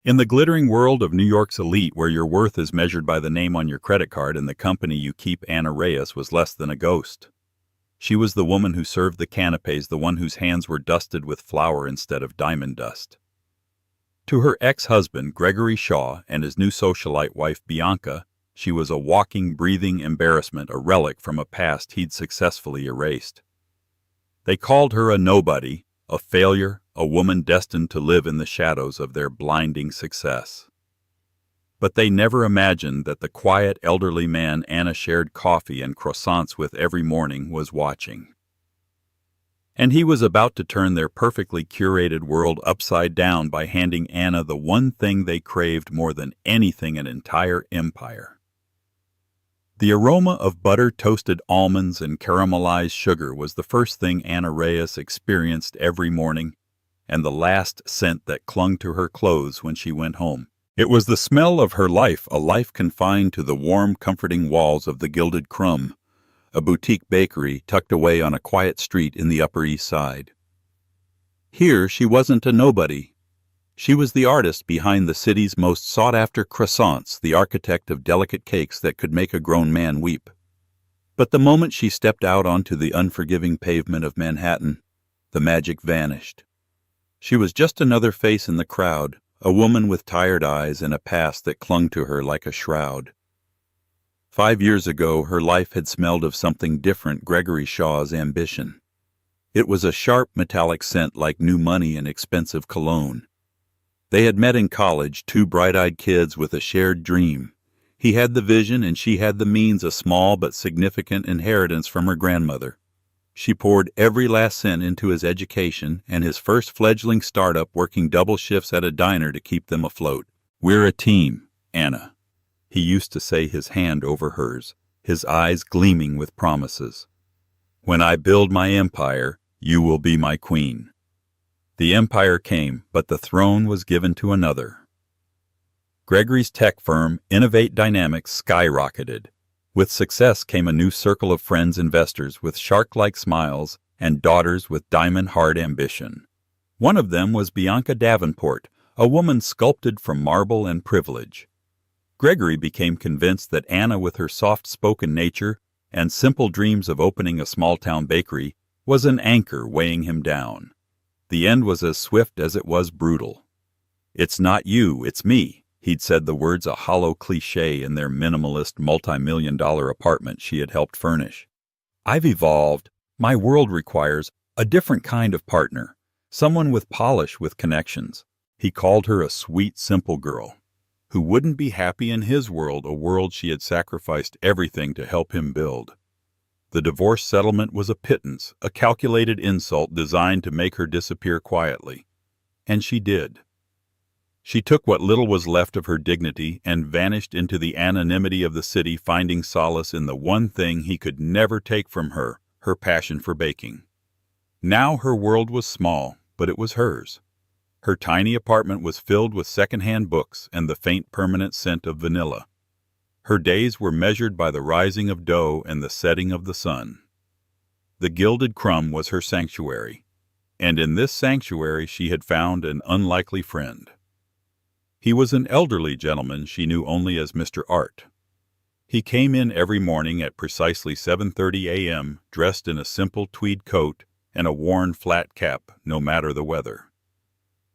In the glittering world of New York's elite, where your worth is measured by the name on your credit card and the company you keep, Anna Reyes was less than a ghost. She was the woman who served the canapes, the one whose hands were dusted with flour instead of diamond dust. To her ex-husband, Gregory Shaw, and his new socialite wife, Bianca, she was a walking, breathing embarrassment, a relic from a past he'd successfully erased. They called her a nobody, a failure, a woman destined to live in the shadows of their blinding success. But they never imagined that the quiet, elderly man Anna shared coffee and croissants with every morning was watching. And he was about to turn their perfectly curated world upside down by handing Anna the one thing they craved more than anything: an entire empire. The aroma of butter-toasted almonds and caramelized sugar was the first thing Anna Reyes experienced every morning, and the last scent that clung to her clothes when she went home. It was the smell of her life, a life confined to the warm, comforting walls of the Gilded Crumb, a boutique bakery tucked away on a quiet street in the Upper East Side. Here she wasn't a nobody. She was the artist behind the city's most sought-after croissants, the architect of delicate cakes that could make a grown man weep. But the moment she stepped out onto the unforgiving pavement of Manhattan, the magic vanished. She was just another face in the crowd, a woman with tired eyes and a past that clung to her like a shroud. 5 years ago, her life had smelled of something different: Gregory Shaw's ambition. It was a sharp, metallic scent like new money and expensive cologne. They had met in college, two bright-eyed kids with a shared dream. He had the vision and she had the means, a small but significant inheritance from her grandmother. She poured every last cent into his education and his first fledgling startup, working double shifts at a diner to keep them afloat. "We're a team, Anna," he used to say, his hand over hers, his eyes gleaming with promises. "When I build my empire, you will be my queen." The empire came, but the throne was given to another. Gregory's tech firm, Innovate Dynamics, skyrocketed. With success came a new circle of friends, investors with shark-like smiles and daughters with diamond-hard ambition. One of them was Bianca Davenport, a woman sculpted from marble and privilege. Gregory became convinced that Anna, with her soft-spoken nature and simple dreams of opening a small-town bakery, was an anchor weighing him down. The end was as swift as it was brutal. "It's not you, it's me." He'd said the words, a hollow cliché, in their minimalist, multi-million-dollar apartment she had helped furnish. "I've evolved. My world requires a different kind of partner, someone with polish, with connections." He called her a sweet, simple girl who wouldn't be happy in his world, a world she had sacrificed everything to help him build. The divorce settlement was a pittance, a calculated insult designed to make her disappear quietly. And she did. She took what little was left of her dignity and vanished into the anonymity of the city, finding solace in the one thing he could never take from her: her passion for baking. Now her world was small, but it was hers. Her tiny apartment was filled with second-hand books and the faint permanent scent of vanilla. Her days were measured by the rising of dough and the setting of the sun. The Gilded Crumb was her sanctuary, and in this sanctuary she had found an unlikely friend. He was an elderly gentleman she knew only as Mr. Art. He came in every morning at precisely 7:30 a.m., dressed in a simple tweed coat and a worn flat cap, no matter the weather.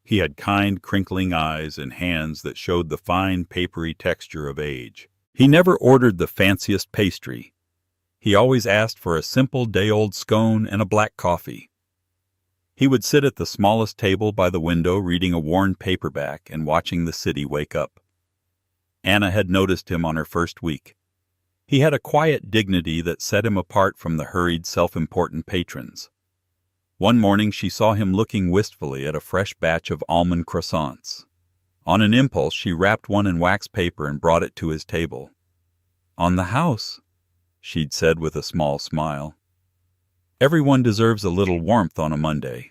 He had kind, crinkling eyes and hands that showed the fine, papery texture of age. He never ordered the fanciest pastry. He always asked for a simple day-old scone and a black coffee. He would sit at the smallest table by the window, reading a worn paperback and watching the city wake up. Anna had noticed him on her first week. He had a quiet dignity that set him apart from the hurried, self-important patrons. One morning she saw him looking wistfully at a fresh batch of almond croissants. On an impulse, she wrapped one in wax paper and brought it to his table. "On the house," she'd said with a small smile. "Everyone deserves a little warmth on a Monday."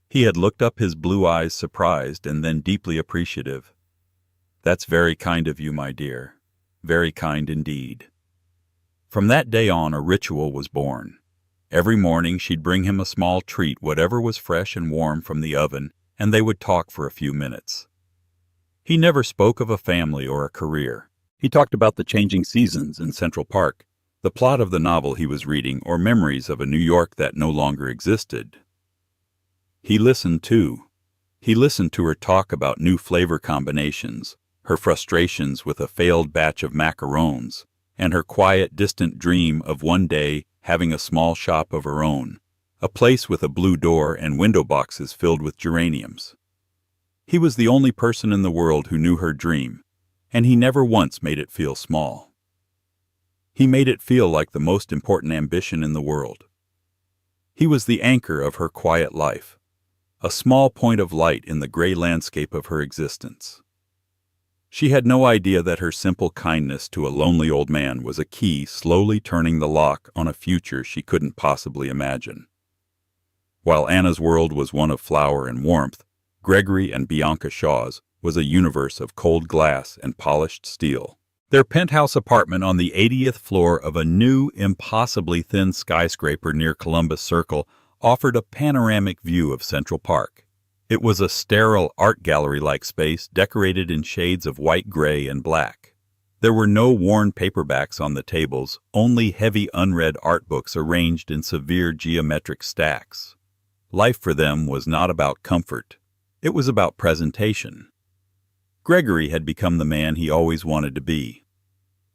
He had looked up, his blue eyes surprised and then deeply appreciative. "That's very kind of you, my dear. Very kind indeed." From that day on, a ritual was born. Every morning she'd bring him a small treat, whatever was fresh and warm from the oven, and they would talk for a few minutes. He never spoke of a family or a career. He talked about the changing seasons in Central Park, the plot of the novel he was reading, or memories of a New York that no longer existed. He listened, too. He listened to her talk about new flavor combinations, her frustrations with a failed batch of macarons, and her quiet, distant dream of one day having a small shop of her own, a place with a blue door and window boxes filled with geraniums. He was the only person in the world who knew her dream, and he never once made it feel small. He made it feel like the most important ambition in the world. He was the anchor of her quiet life, a small point of light in the gray landscape of her existence. She had no idea that her simple kindness to a lonely old man was a key slowly turning the lock on a future she couldn't possibly imagine. While Anna's world was one of flower and warmth, Gregory and Bianca Shaw's was a universe of cold glass and polished steel. Their penthouse apartment on the 80th floor of a new, impossibly thin skyscraper near Columbus Circle offered a panoramic view of Central Park. It was a sterile art gallery-like space decorated in shades of white, gray, and black. There were no worn paperbacks on the tables, only heavy unread art books arranged in severe geometric stacks. Life for them was not about comfort. It was about presentation. Gregory had become the man he always wanted to be.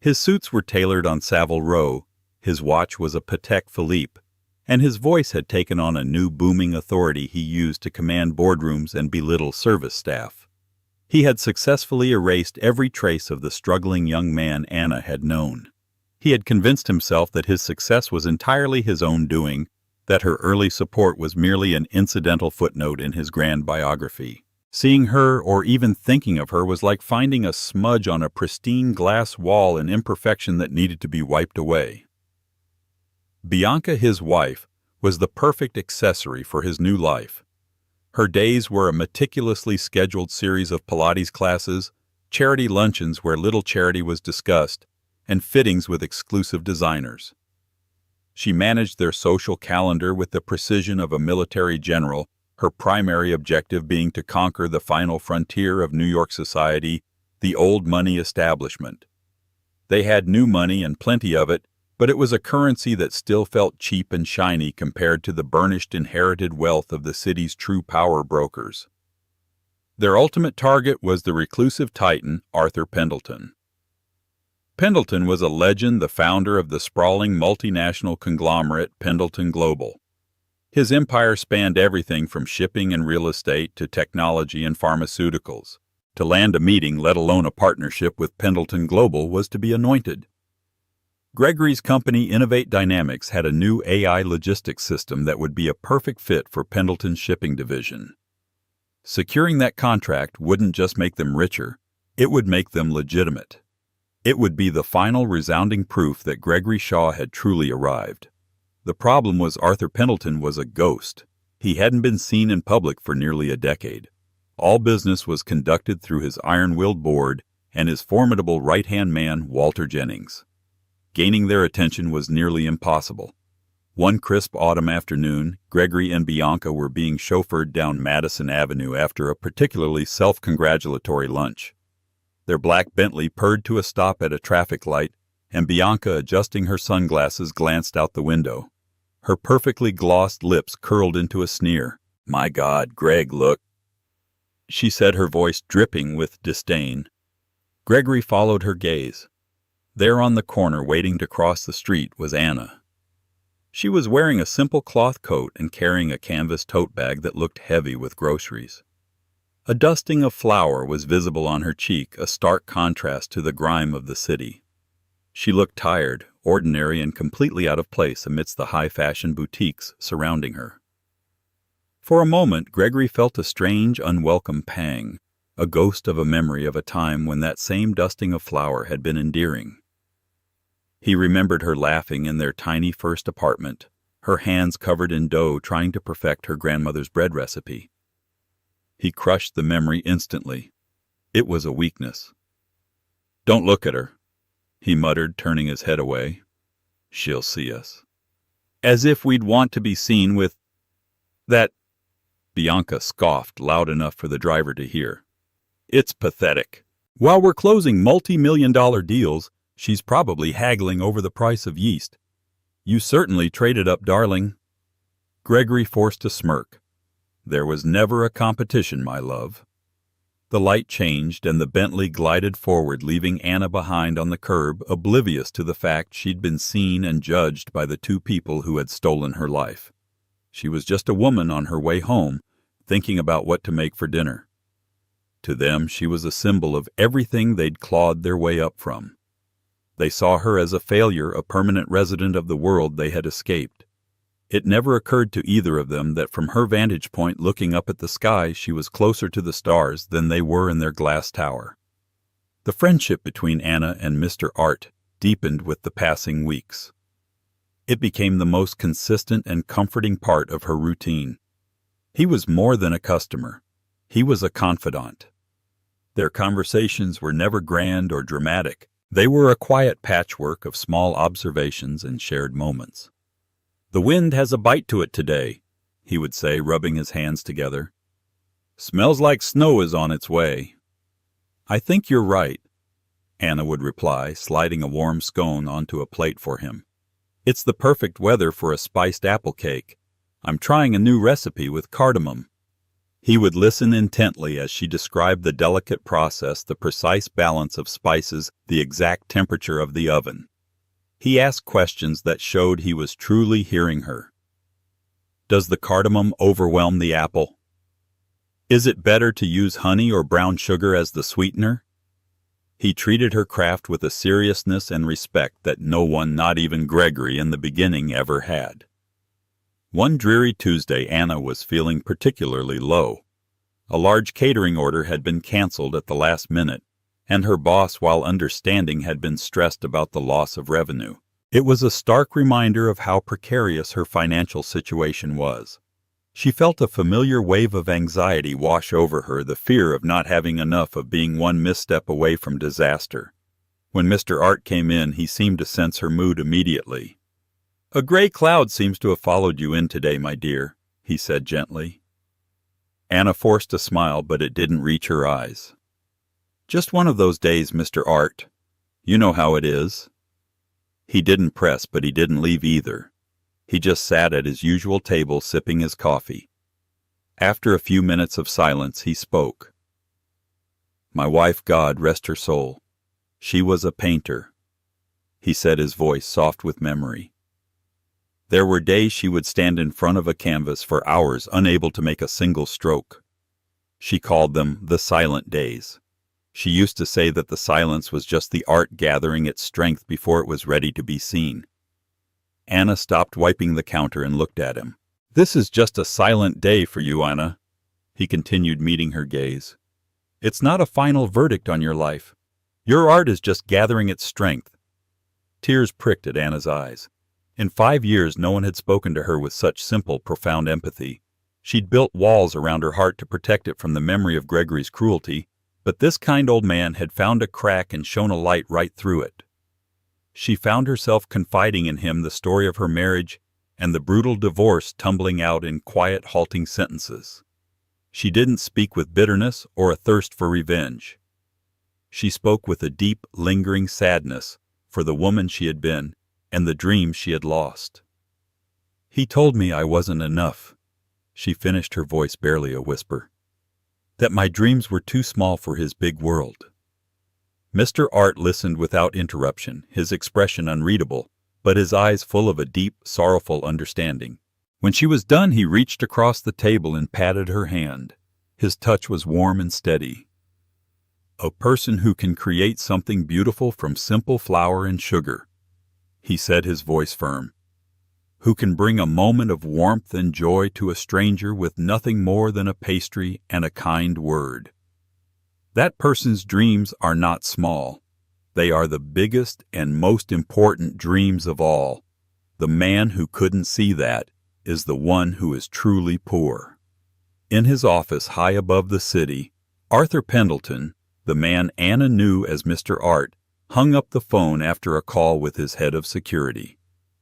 His suits were tailored on Savile Row, his watch was a Patek Philippe, and his voice had taken on a new booming authority he used to command boardrooms and belittle service staff. He had successfully erased every trace of the struggling young man Anna had known. He had convinced himself that his success was entirely his own doing, that her early support was merely an incidental footnote in his grand biography. Seeing her or even thinking of her was like finding a smudge on a pristine glass wall, an imperfection that needed to be wiped away. Bianca, his wife, was the perfect accessory for his new life. Her days were a meticulously scheduled series of Pilates classes, charity luncheons where little charity was discussed, and fittings with exclusive designers. She managed their social calendar with the precision of a military general, her primary objective being to conquer the final frontier of New York society, the old money establishment. They had new money and plenty of it, but it was a currency that still felt cheap and shiny compared to the burnished inherited wealth of the city's true power brokers. Their ultimate target was the reclusive titan, Arthur Pendleton. Pendleton was a legend, the founder of the sprawling multinational conglomerate Pendleton Global. His empire spanned everything from shipping and real estate to technology and pharmaceuticals. To land a meeting, let alone a partnership with Pendleton Global, was to be anointed. Gregory's company Innovate Dynamics had a new AI logistics system that would be a perfect fit for Pendleton's shipping division. Securing that contract wouldn't just make them richer, it would make them legitimate. It would be the final resounding proof that Gregory Shaw had truly arrived. The problem was Arthur Pendleton was a ghost. He hadn't been seen in public for nearly a decade. All business was conducted through his iron-willed board and his formidable right-hand man, Walter Jennings. Gaining their attention was nearly impossible. One crisp autumn afternoon, Gregory and Bianca were being chauffeured down Madison Avenue after a particularly self-congratulatory lunch. Their black Bentley purred to a stop at a traffic light, and Bianca, adjusting her sunglasses, glanced out the window. Her perfectly glossed lips curled into a sneer. "My God, Greg, look," she said, her voice dripping with disdain. Gregory followed her gaze. There on the corner, waiting to cross the street, was Anna. She was wearing a simple cloth coat and carrying a canvas tote bag that looked heavy with groceries. A dusting of flour was visible on her cheek, a stark contrast to the grime of the city. She looked tired, ordinary, and completely out of place amidst the high-fashion boutiques surrounding her. For a moment, Gregory felt a strange, unwelcome pang, a ghost of a memory of a time when that same dusting of flour had been endearing. He remembered her laughing in their tiny first apartment, her hands covered in dough trying to perfect her grandmother's bread recipe. He crushed the memory instantly. It was a weakness. "Don't look at her," he muttered, turning his head away. "She'll see us." "As if we'd want to be seen with that," Bianca scoffed loud enough for the driver to hear. It's pathetic. While we're closing multi-million-dollar deals, she's probably haggling over the price of yeast. You certainly traded up, darling. Gregory forced a smirk. There was never a competition, my love. The light changed and the Bentley glided forward, leaving Anna behind on the curb, oblivious to the fact she'd been seen and judged by the two people who had stolen her life. She was just a woman on her way home, thinking about what to make for dinner. To them, she was a symbol of everything they'd clawed their way up from. They saw her as a failure, a permanent resident of the world they had escaped. It never occurred to either of them that from her vantage point looking up at the sky, she was closer to the stars than they were in their glass tower. The friendship between Anna and Mr. Art deepened with the passing weeks. It became the most consistent and comforting part of her routine. He was more than a customer. He was a confidant. Their conversations were never grand or dramatic. They were a quiet patchwork of small observations and shared moments. "The wind has a bite to it today," he would say, rubbing his hands together. "Smells like snow is on its way." "I think you're right," Anna would reply, sliding a warm scone onto a plate for him. "It's the perfect weather for a spiced apple cake. I'm trying a new recipe with cardamom." He would listen intently as she described the delicate process, the precise balance of spices, the exact temperature of the oven. He asked questions that showed he was truly hearing her. "Does the cardamom overwhelm the apple? Is it better to use honey or brown sugar as the sweetener?" He treated her craft with a seriousness and respect that no one, not even Gregory in the beginning, ever had. One dreary Tuesday, Anna was feeling particularly low. A large catering order had been canceled at the last minute, and her boss, while understanding, had been stressed about the loss of revenue. It was a stark reminder of how precarious her financial situation was. She felt a familiar wave of anxiety wash over her, the fear of not having enough, of being one misstep away from disaster. When Mr. Art came in, he seemed to sense her mood immediately. "A gray cloud seems to have followed you in today, my dear," he said gently. Anna forced a smile, but it didn't reach her eyes. "Just one of those days, Mr. Art. You know how it is." He didn't press, but he didn't leave either. He just sat at his usual table sipping his coffee. After a few minutes of silence, he spoke. "My wife, God rest her soul. She was a painter," he said, his voice soft with memory. There were days she would stand in front of a canvas for hours, unable to make a single stroke. She called them the silent days. She used to say that the silence was just the art gathering its strength before it was ready to be seen. Anna stopped wiping the counter and looked at him. "This is just a silent day for you, Anna," he continued, meeting her gaze. "It's not a final verdict on your life. Your art is just gathering its strength." Tears pricked at Anna's eyes. In 5 years, no one had spoken to her with such simple, profound empathy. She'd built walls around her heart to protect it from the memory of Gregory's cruelty, but this kind old man had found a crack and shone a light right through it. She found herself confiding in him the story of her marriage and the brutal divorce tumbling out in quiet, halting sentences. She didn't speak with bitterness or a thirst for revenge. She spoke with a deep, lingering sadness for the woman she had been and the dreams she had lost. "He told me I wasn't enough," she finished, her voice barely a whisper. "That my dreams were too small for his big world." Mr. Art listened without interruption, his expression unreadable, but his eyes full of a deep, sorrowful understanding. When she was done, he reached across the table and patted her hand. His touch was warm and steady. "A person who can create something beautiful from simple flour and sugar," he said, his voice firm. "Who can bring a moment of warmth and joy to a stranger with nothing more than a pastry and a kind word. That person's dreams are not small. They are the biggest and most important dreams of all. The man who couldn't see that is the one who is truly poor." In his office high above the city, Arthur Pendleton, the man Anna knew as Mr. Art, hung up the phone after a call with his head of security.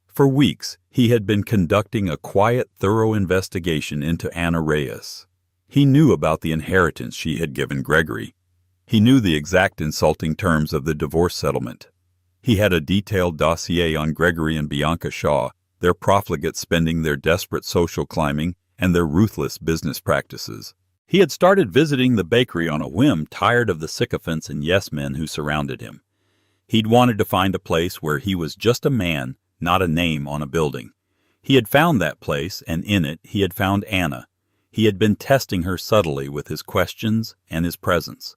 For weeks, he had been conducting a quiet, thorough investigation into Anna Reyes. He knew about the inheritance she had given Gregory. He knew the exact insulting terms of the divorce settlement. He had a detailed dossier on Gregory and Bianca Shaw, their profligate spending, their desperate social climbing, and their ruthless business practices. He had started visiting the bakery on a whim, tired of the sycophants and yes-men who surrounded him. He'd wanted to find a place where he was just a man, not a name on a building. He had found that place, and in it he had found Anna. He had been testing her subtly with his questions and his presence.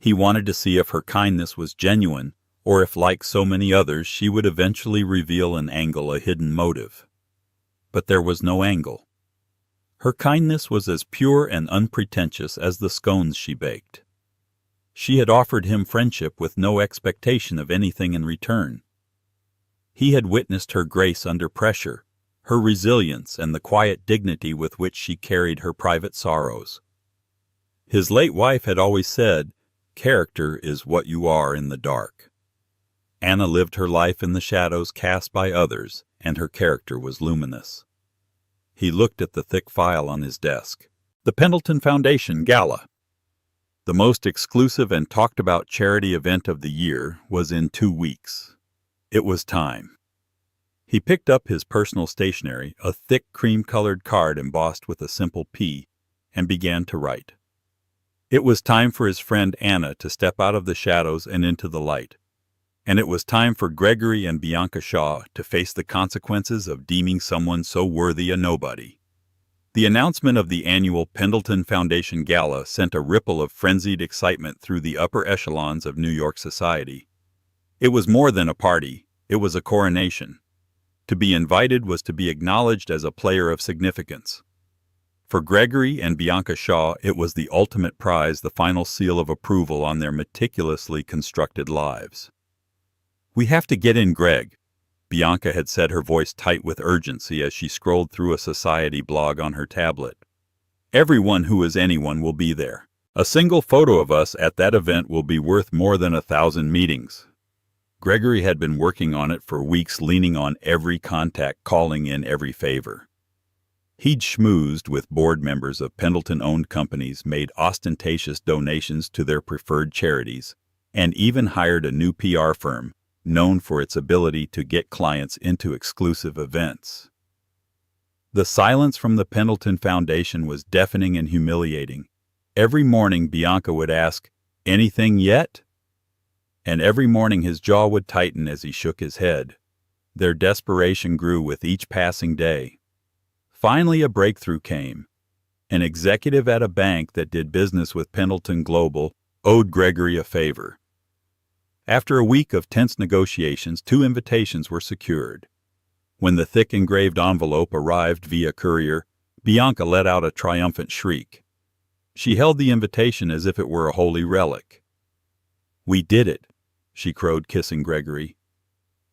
He wanted to see if her kindness was genuine, or if, like so many others, she would eventually reveal an angle, a hidden motive. But there was no angle. Her kindness was as pure and unpretentious as the scones she baked. She had offered him friendship with no expectation of anything in return. He had witnessed her grace under pressure, her resilience, and the quiet dignity with which she carried her private sorrows. His late wife had always said, "Character is what you are in the dark." Anna lived her life in the shadows cast by others, and her character was luminous. He looked at the thick file on his desk. The Pendleton Foundation Gala. The most exclusive and talked-about charity event of the year was in 2 weeks. It was time. He picked up his personal stationery, a thick cream-colored card embossed with a simple P, and began to write. It was time for his friend Anna to step out of the shadows and into the light. And it was time for Gregory and Bianca Shaw to face the consequences of deeming someone so worthy a nobody. The announcement of the annual Pendleton Foundation Gala sent a ripple of frenzied excitement through the upper echelons of New York society. It was more than a party, it was a coronation. To be invited was to be acknowledged as a player of significance. For Gregory and Bianca Shaw, it was the ultimate prize, the final seal of approval on their meticulously constructed lives. "We have to get in, Greg," Bianca had said, her voice tight with urgency as she scrolled through a society blog on her tablet. "Everyone who is anyone will be there. A single photo of us at that event will be worth more than 1,000 meetings." Gregory had been working on it for weeks, leaning on every contact, calling in every favor. He'd schmoozed with board members of Pendleton-owned companies, made ostentatious donations to their preferred charities, and even hired a new PR firm, known for its ability to get clients into exclusive events. The silence from the Pendleton Foundation was deafening and humiliating. Every morning Bianca would ask, "Anything yet?" And every morning his jaw would tighten as he shook his head. Their desperation grew with each passing day. Finally a breakthrough came. An executive at a bank that did business with Pendleton Global owed Gregory a favor. After a week of tense negotiations, 2 invitations were secured. When the thick engraved envelope arrived via courier, Bianca let out a triumphant shriek. She held the invitation as if it were a holy relic. "We did it," she crowed, kissing Gregory.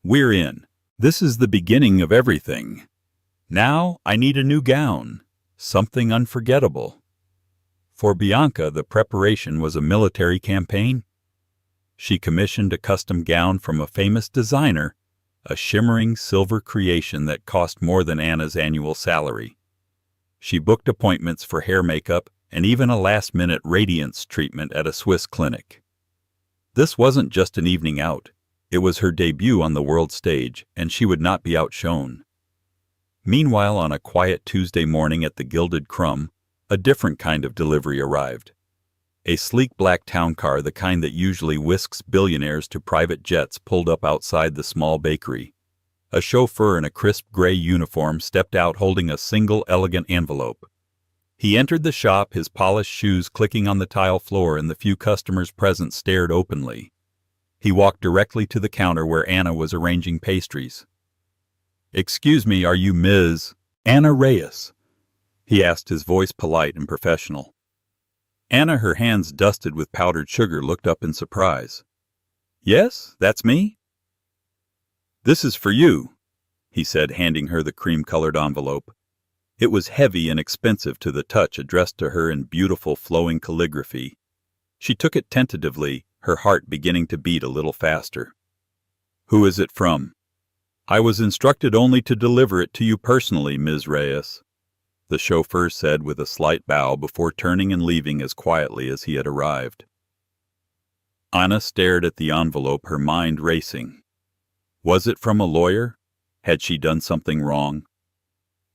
"We're in. This is the beginning of everything. Now I need a new gown, something unforgettable." For Bianca, the preparation was a military campaign. She commissioned a custom gown from a famous designer, a shimmering silver creation that cost more than Anna's annual salary. She booked appointments for hair makeup and even a last-minute radiance treatment at a Swiss clinic. This wasn't just an evening out. It was her debut on the world stage, and she would not be outshone. Meanwhile, on a quiet Tuesday morning at the Gilded Crumb, a different kind of delivery arrived. A sleek black town car, the kind that usually whisks billionaires to private jets, pulled up outside the small bakery. A chauffeur in a crisp gray uniform stepped out holding a single elegant envelope. He entered the shop, his polished shoes clicking on the tile floor, and the few customers present stared openly. He walked directly to the counter where Anna was arranging pastries. "Excuse me, are you Ms. Anna Reyes?" he asked, his voice polite and professional. Anna, her hands dusted with powdered sugar, looked up in surprise. "Yes, that's me." "This is for you," he said, handing her the cream-colored envelope. It was heavy and expensive to the touch, addressed to her in beautiful flowing calligraphy. She took it tentatively, her heart beginning to beat a little faster. "Who is it from?" "I was instructed only to deliver it to you personally, Ms. Reyes," the chauffeur said with a slight bow before turning and leaving as quietly as he had arrived. Anna stared at the envelope, her mind racing. Was it from a lawyer? Had she done something wrong?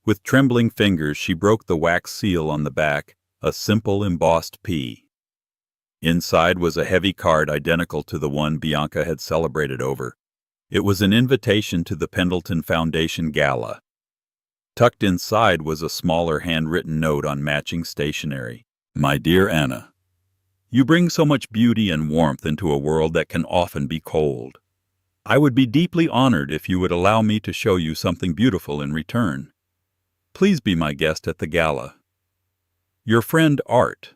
With trembling fingers, she broke the wax seal on the back, a simple embossed P. Inside was a heavy card identical to the one Bianca had celebrated over. It was an invitation to the Pendleton Foundation Gala. Tucked inside was a smaller handwritten note on matching stationery. My dear Anna, you bring so much beauty and warmth into a world that can often be cold. I would be deeply honored if you would allow me to show you something beautiful in return. Please be my guest at the gala. Your friend Art.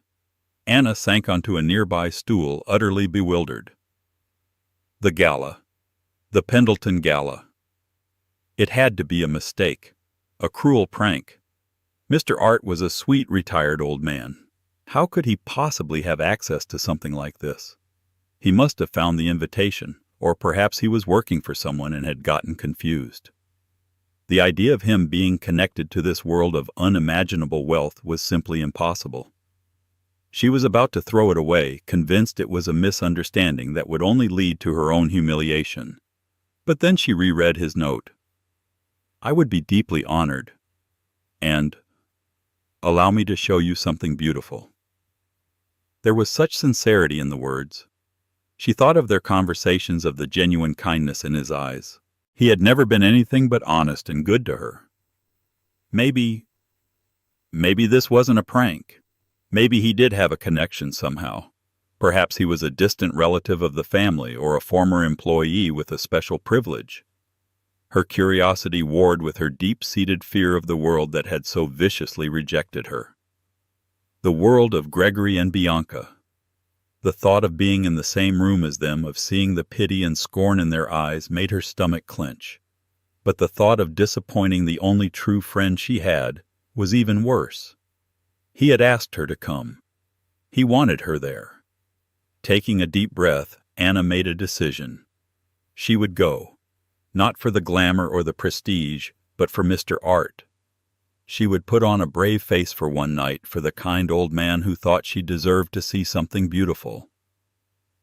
Anna sank onto a nearby stool, utterly bewildered. The gala. The Pendleton Gala. It had to be a mistake. A cruel prank. Mr. Art was a sweet, retired old man. How could he possibly have access to something like this? He must have found the invitation, or perhaps he was working for someone and had gotten confused. The idea of him being connected to this world of unimaginable wealth was simply impossible. She was about to throw it away, convinced it was a misunderstanding that would only lead to her own humiliation. But then she reread his note. I would be deeply honored. And allow me to show you something beautiful. There was such sincerity in the words. She thought of their conversations, of the genuine kindness in his eyes. He had never been anything but honest and good to her. Maybe this wasn't a prank. Maybe he did have a connection somehow. Perhaps he was a distant relative of the family or a former employee with a special privilege. Her curiosity warred with her deep-seated fear of the world that had so viciously rejected her. The world of Gregory and Bianca. The thought of being in the same room as them, of seeing the pity and scorn in their eyes, made her stomach clench. But the thought of disappointing the only true friend she had was even worse. He had asked her to come. He wanted her there. Taking a deep breath, Anna made a decision. She would go, not for the glamour or the prestige, but for Mr. Art. She would put on a brave face for one night for the kind old man who thought she deserved to see something beautiful.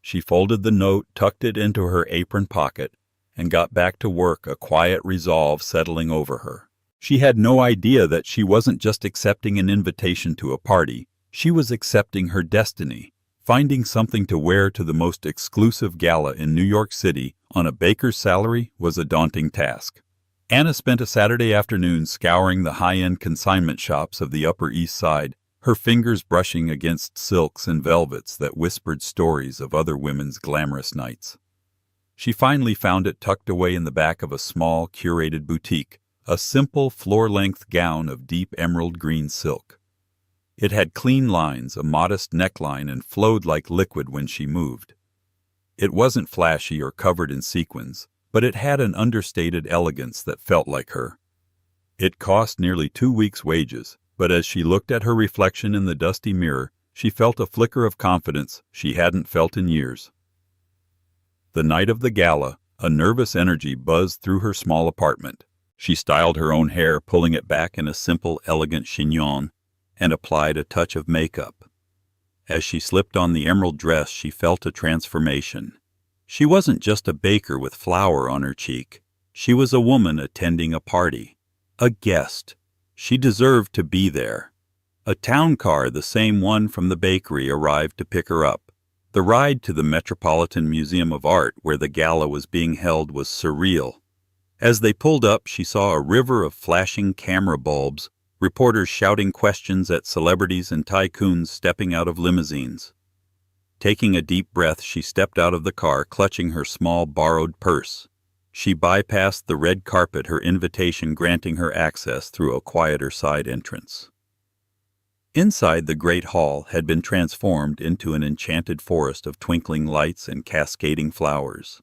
She folded the note, tucked it into her apron pocket, and got back to work, a quiet resolve settling over her. She had no idea that she wasn't just accepting an invitation to a party. She was accepting her destiny. Finding something to wear to the most exclusive gala in New York City on a baker's salary was a daunting task. Anna spent a Saturday afternoon scouring the high-end consignment shops of the Upper East Side, her fingers brushing against silks and velvets that whispered stories of other women's glamorous nights. She finally found it tucked away in the back of a small, curated boutique, a simple floor-length gown of deep emerald green silk. It had clean lines, a modest neckline, and flowed like liquid when she moved. It wasn't flashy or covered in sequins, but it had an understated elegance that felt like her. It cost nearly 2 weeks' wages, but as she looked at her reflection in the dusty mirror, she felt a flicker of confidence she hadn't felt in years. The night of the gala, a nervous energy buzzed through her small apartment. She styled her own hair, pulling it back in a simple, elegant chignon, and applied a touch of makeup. As she slipped on the emerald dress, she felt a transformation. She wasn't just a baker with flour on her cheek. She was a woman attending a party. A guest. She deserved to be there. A town car, the same one from the bakery, arrived to pick her up. The ride to the Metropolitan Museum of Art, where the gala was being held, was surreal. As they pulled up, she saw a river of flashing camera bulbs, reporters shouting questions at celebrities and tycoons stepping out of limousines. Taking a deep breath, she stepped out of the car, clutching her small borrowed purse. She bypassed the red carpet, her invitation granting her access through a quieter side entrance. Inside, the great hall had been transformed into an enchanted forest of twinkling lights and cascading flowers.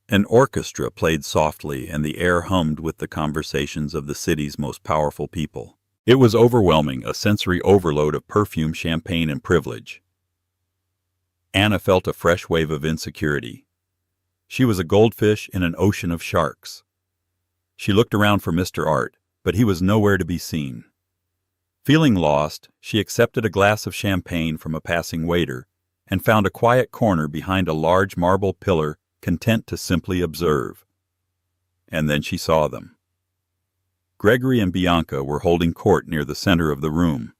An orchestra played softly, and the air hummed with the conversations of the city's most powerful people. It was overwhelming, a sensory overload of perfume, champagne, and privilege. Anna felt a fresh wave of insecurity. She was a goldfish in an ocean of sharks. She looked around for Mr. Art, but he was nowhere to be seen. Feeling lost, she accepted a glass of champagne from a passing waiter and found a quiet corner behind a large marble pillar, content to simply observe. And then she saw them. Gregory and Bianca were holding court near the center of the room.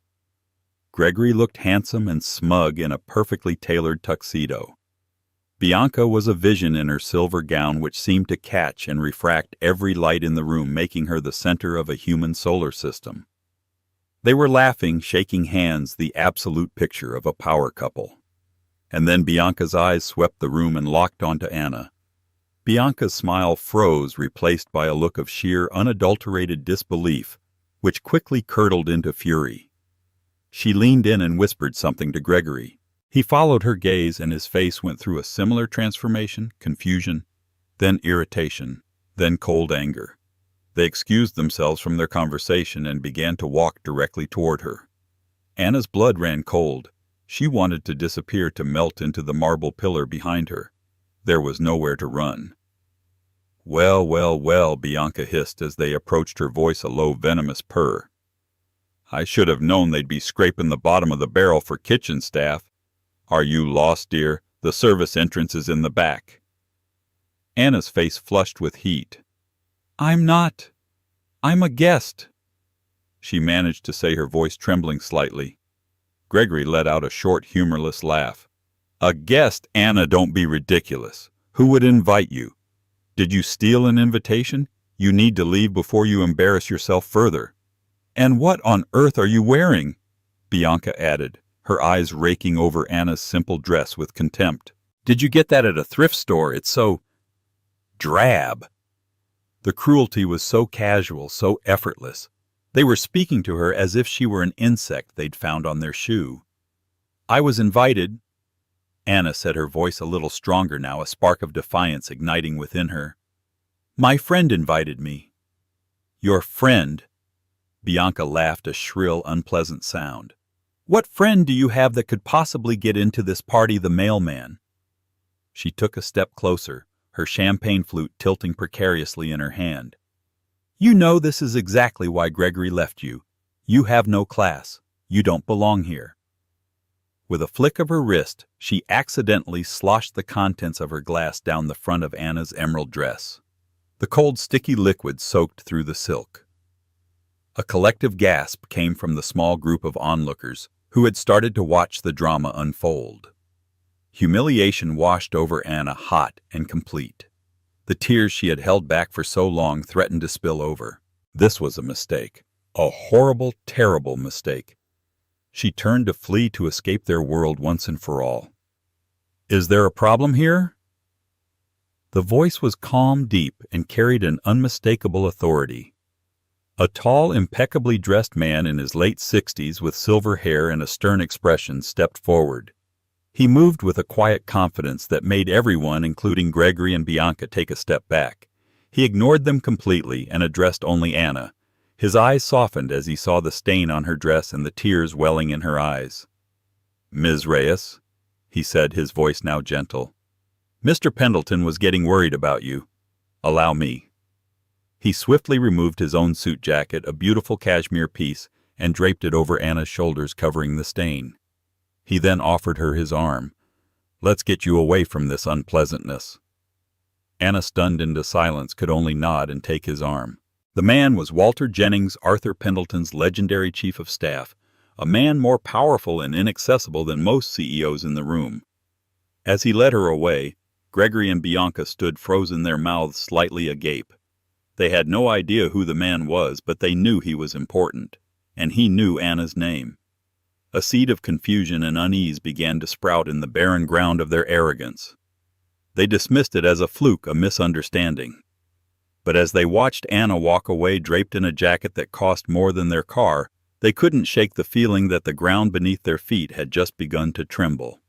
Gregory looked handsome and smug in a perfectly tailored tuxedo. Bianca was a vision in her silver gown which seemed to catch and refract every light in the room, making her the center of a human solar system. They were laughing, shaking hands, the absolute picture of a power couple. And then Bianca's eyes swept the room and locked onto Anna. Bianca's smile froze, replaced by a look of sheer, unadulterated disbelief, which quickly curdled into fury. She leaned in and whispered something to Gregory. He followed her gaze, and his face went through a similar transformation, confusion, then irritation, then cold anger. They excused themselves from their conversation and began to walk directly toward her. Anna's blood ran cold. She wanted to disappear, to melt into the marble pillar behind her. There was nowhere to run. "Well, well, well," Bianca hissed as they approached, her voice a low, venomous purr. "I should have known they'd be scraping the bottom of the barrel for kitchen staff. Are you lost, dear? The service entrance is in the back." Anna's face flushed with heat. "I'm not. I'm a guest," she managed to say, her voice trembling slightly. Gregory let out a short, humorless laugh. "A guest, Anna, don't be ridiculous. Who would invite you? Did you steal an invitation? You need to leave before you embarrass yourself further." "And what on earth are you wearing?" Bianca added, her eyes raking over Anna's simple dress with contempt. "Did you get that at a thrift store? It's so drab." The cruelty was so casual, so effortless. They were speaking to her as if she were an insect they'd found on their shoe. "I was invited," Anna said, her voice a little stronger now, a spark of defiance igniting within her. "My friend invited me." "Your friend?" Bianca laughed, a shrill, unpleasant sound. "What friend do you have that could possibly get into this party, the mailman?" She took a step closer, her champagne flute tilting precariously in her hand. "You know this is exactly why Gregory left you. You have no class. You don't belong here." With a flick of her wrist, she accidentally sloshed the contents of her glass down the front of Anna's emerald dress. The cold, sticky liquid soaked through the silk. A collective gasp came from the small group of onlookers who had started to watch the drama unfold. Humiliation washed over Anna, hot and complete. The tears she had held back for so long threatened to spill over. This was a mistake. A horrible, terrible mistake. She turned to flee, to escape their world once and for all. "Is there a problem here?" The voice was calm, deep, and carried an unmistakable authority. A tall, impeccably dressed man in his late 60s with silver hair and a stern expression stepped forward. He moved with a quiet confidence that made everyone, including Gregory and Bianca, take a step back. He ignored them completely and addressed only Anna. His eyes softened as he saw the stain on her dress and the tears welling in her eyes. "Ms. Reyes," he said, his voice now gentle, "Mr. Pendleton was getting worried about you. Allow me." He swiftly removed his own suit jacket, a beautiful cashmere piece, and draped it over Anna's shoulders, covering the stain. He then offered her his arm. "Let's get you away from this unpleasantness." Anna, stunned into silence, could only nod and take his arm. The man was Walter Jennings, Arthur Pendleton's legendary chief of staff, a man more powerful and inaccessible than most CEOs in the room. As he led her away, Gregory and Bianca stood frozen, their mouths slightly agape. They had no idea who the man was, but they knew he was important, and he knew Anna's name. A seed of confusion and unease began to sprout in the barren ground of their arrogance. They dismissed it as a fluke, a misunderstanding. But as they watched Anna walk away, draped in a jacket that cost more than their car, they couldn't shake the feeling that the ground beneath their feet had just begun to tremble.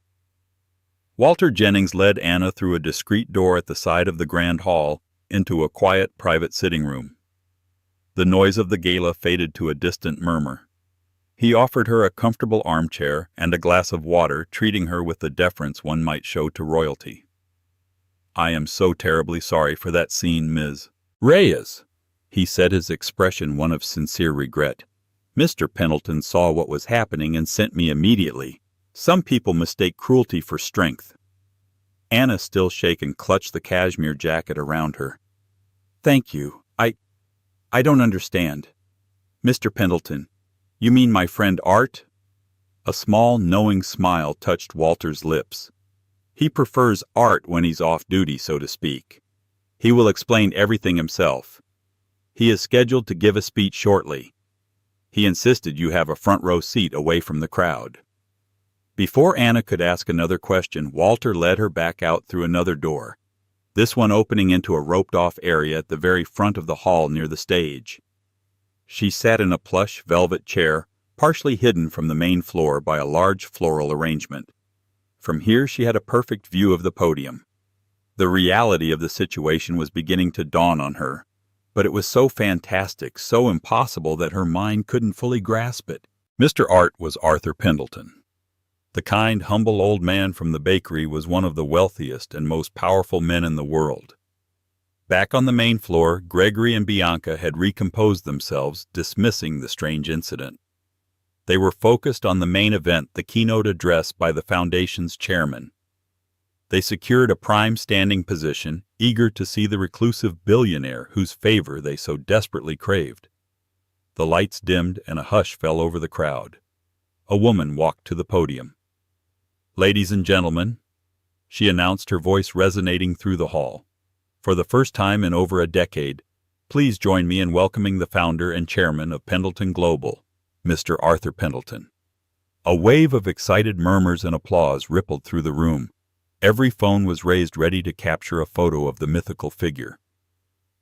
Walter Jennings led Anna through a discreet door at the side of the grand hall into a quiet private sitting room. The noise of the gala faded to a distant murmur. He offered her a comfortable armchair and a glass of water, treating her with the deference one might show to royalty. "I am so terribly sorry for that scene, Ms. Reyes," he said, his expression one of sincere regret. "Mr. Pendleton saw what was happening and sent me immediately. Some people mistake cruelty for strength. Anna, still shaken, clutched the cashmere jacket around her. Thank you. I don't understand. Mr. Pendleton, you mean my friend Art? A small, knowing smile touched Walter's lips. He prefers Art when he's off duty, so to speak. He will explain everything himself. He is scheduled to give a speech shortly. He insisted you have a front row seat away from the crowd. Before Anna could ask another question, Walter led her back out through another door, this one opening into a roped-off area at the very front of the hall near the stage. She sat in a plush velvet chair, partially hidden from the main floor by a large floral arrangement. From here she had a perfect view of the podium. The reality of the situation was beginning to dawn on her, but it was so fantastic, so impossible that her mind couldn't fully grasp it. Mr. Art was Arthur Pendleton. The kind, humble old man from the bakery was one of the wealthiest and most powerful men in the world. Back on the main floor, Gregory and Bianca had recomposed themselves, dismissing the strange incident. They were focused on the main event, the keynote address by the Foundation's chairman. They secured a prime standing position, eager to see the reclusive billionaire whose favor they so desperately craved. The lights dimmed and a hush fell over the crowd. A woman walked to the podium. Ladies and gentlemen, she announced, her voice resonating through the hall. For the first time in over a decade, please join me in welcoming the founder and chairman of Pendleton Global, Mr. Arthur Pendleton. A wave of excited murmurs and applause rippled through the room. Every phone was raised ready to capture a photo of the mythical figure.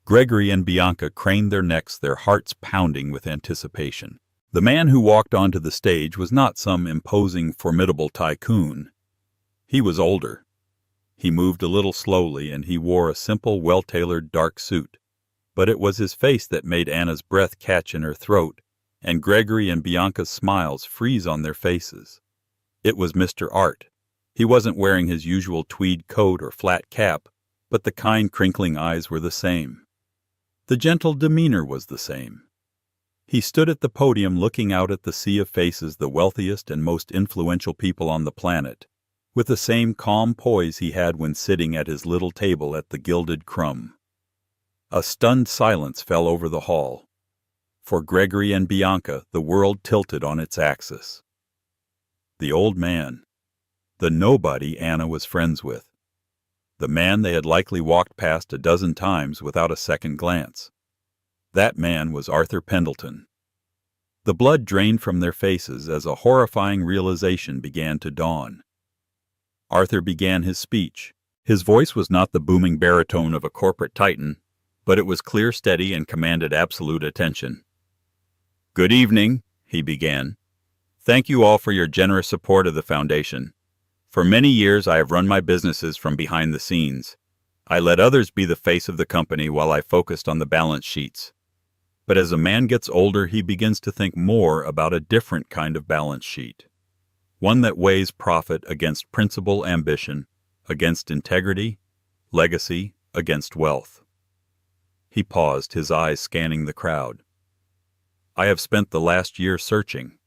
Gregory and Bianca craned their necks, their hearts pounding with anticipation. The man who walked onto the stage was not some imposing, formidable tycoon. He was older. He moved a little slowly, and he wore a simple, well-tailored dark suit. But it was his face that made Anna's breath catch in her throat, and Gregory and Bianca's smiles freeze on their faces. It was Mr. Art. He wasn't wearing his usual tweed coat or flat cap, but the kind, crinkling eyes were the same. The gentle demeanor was the same. He stood at the podium looking out at the sea of faces, the wealthiest and most influential people on the planet, with the same calm poise he had when sitting at his little table at the Gilded Crumb. A stunned silence fell over the hall. For Gregory and Bianca, the world tilted on its axis. The old man. The nobody Anna was friends with. The man they had likely walked past a dozen times without a second glance. That man was Arthur Pendleton. The blood drained from their faces as a horrifying realization began to dawn. Arthur began his speech. His voice was not the booming baritone of a corporate titan, but it was clear, steady, and commanded absolute attention. "Good evening," he began. "Thank you all for your generous support of the Foundation. For many years I have run my businesses from behind the scenes. I let others be the face of the company while I focused on the balance sheets. But as a man gets older, he begins to think more about a different kind of balance sheet. One that weighs profit against principal ambition, against integrity, legacy, against wealth." He paused, his eyes scanning the crowd. "I have spent the last year searching,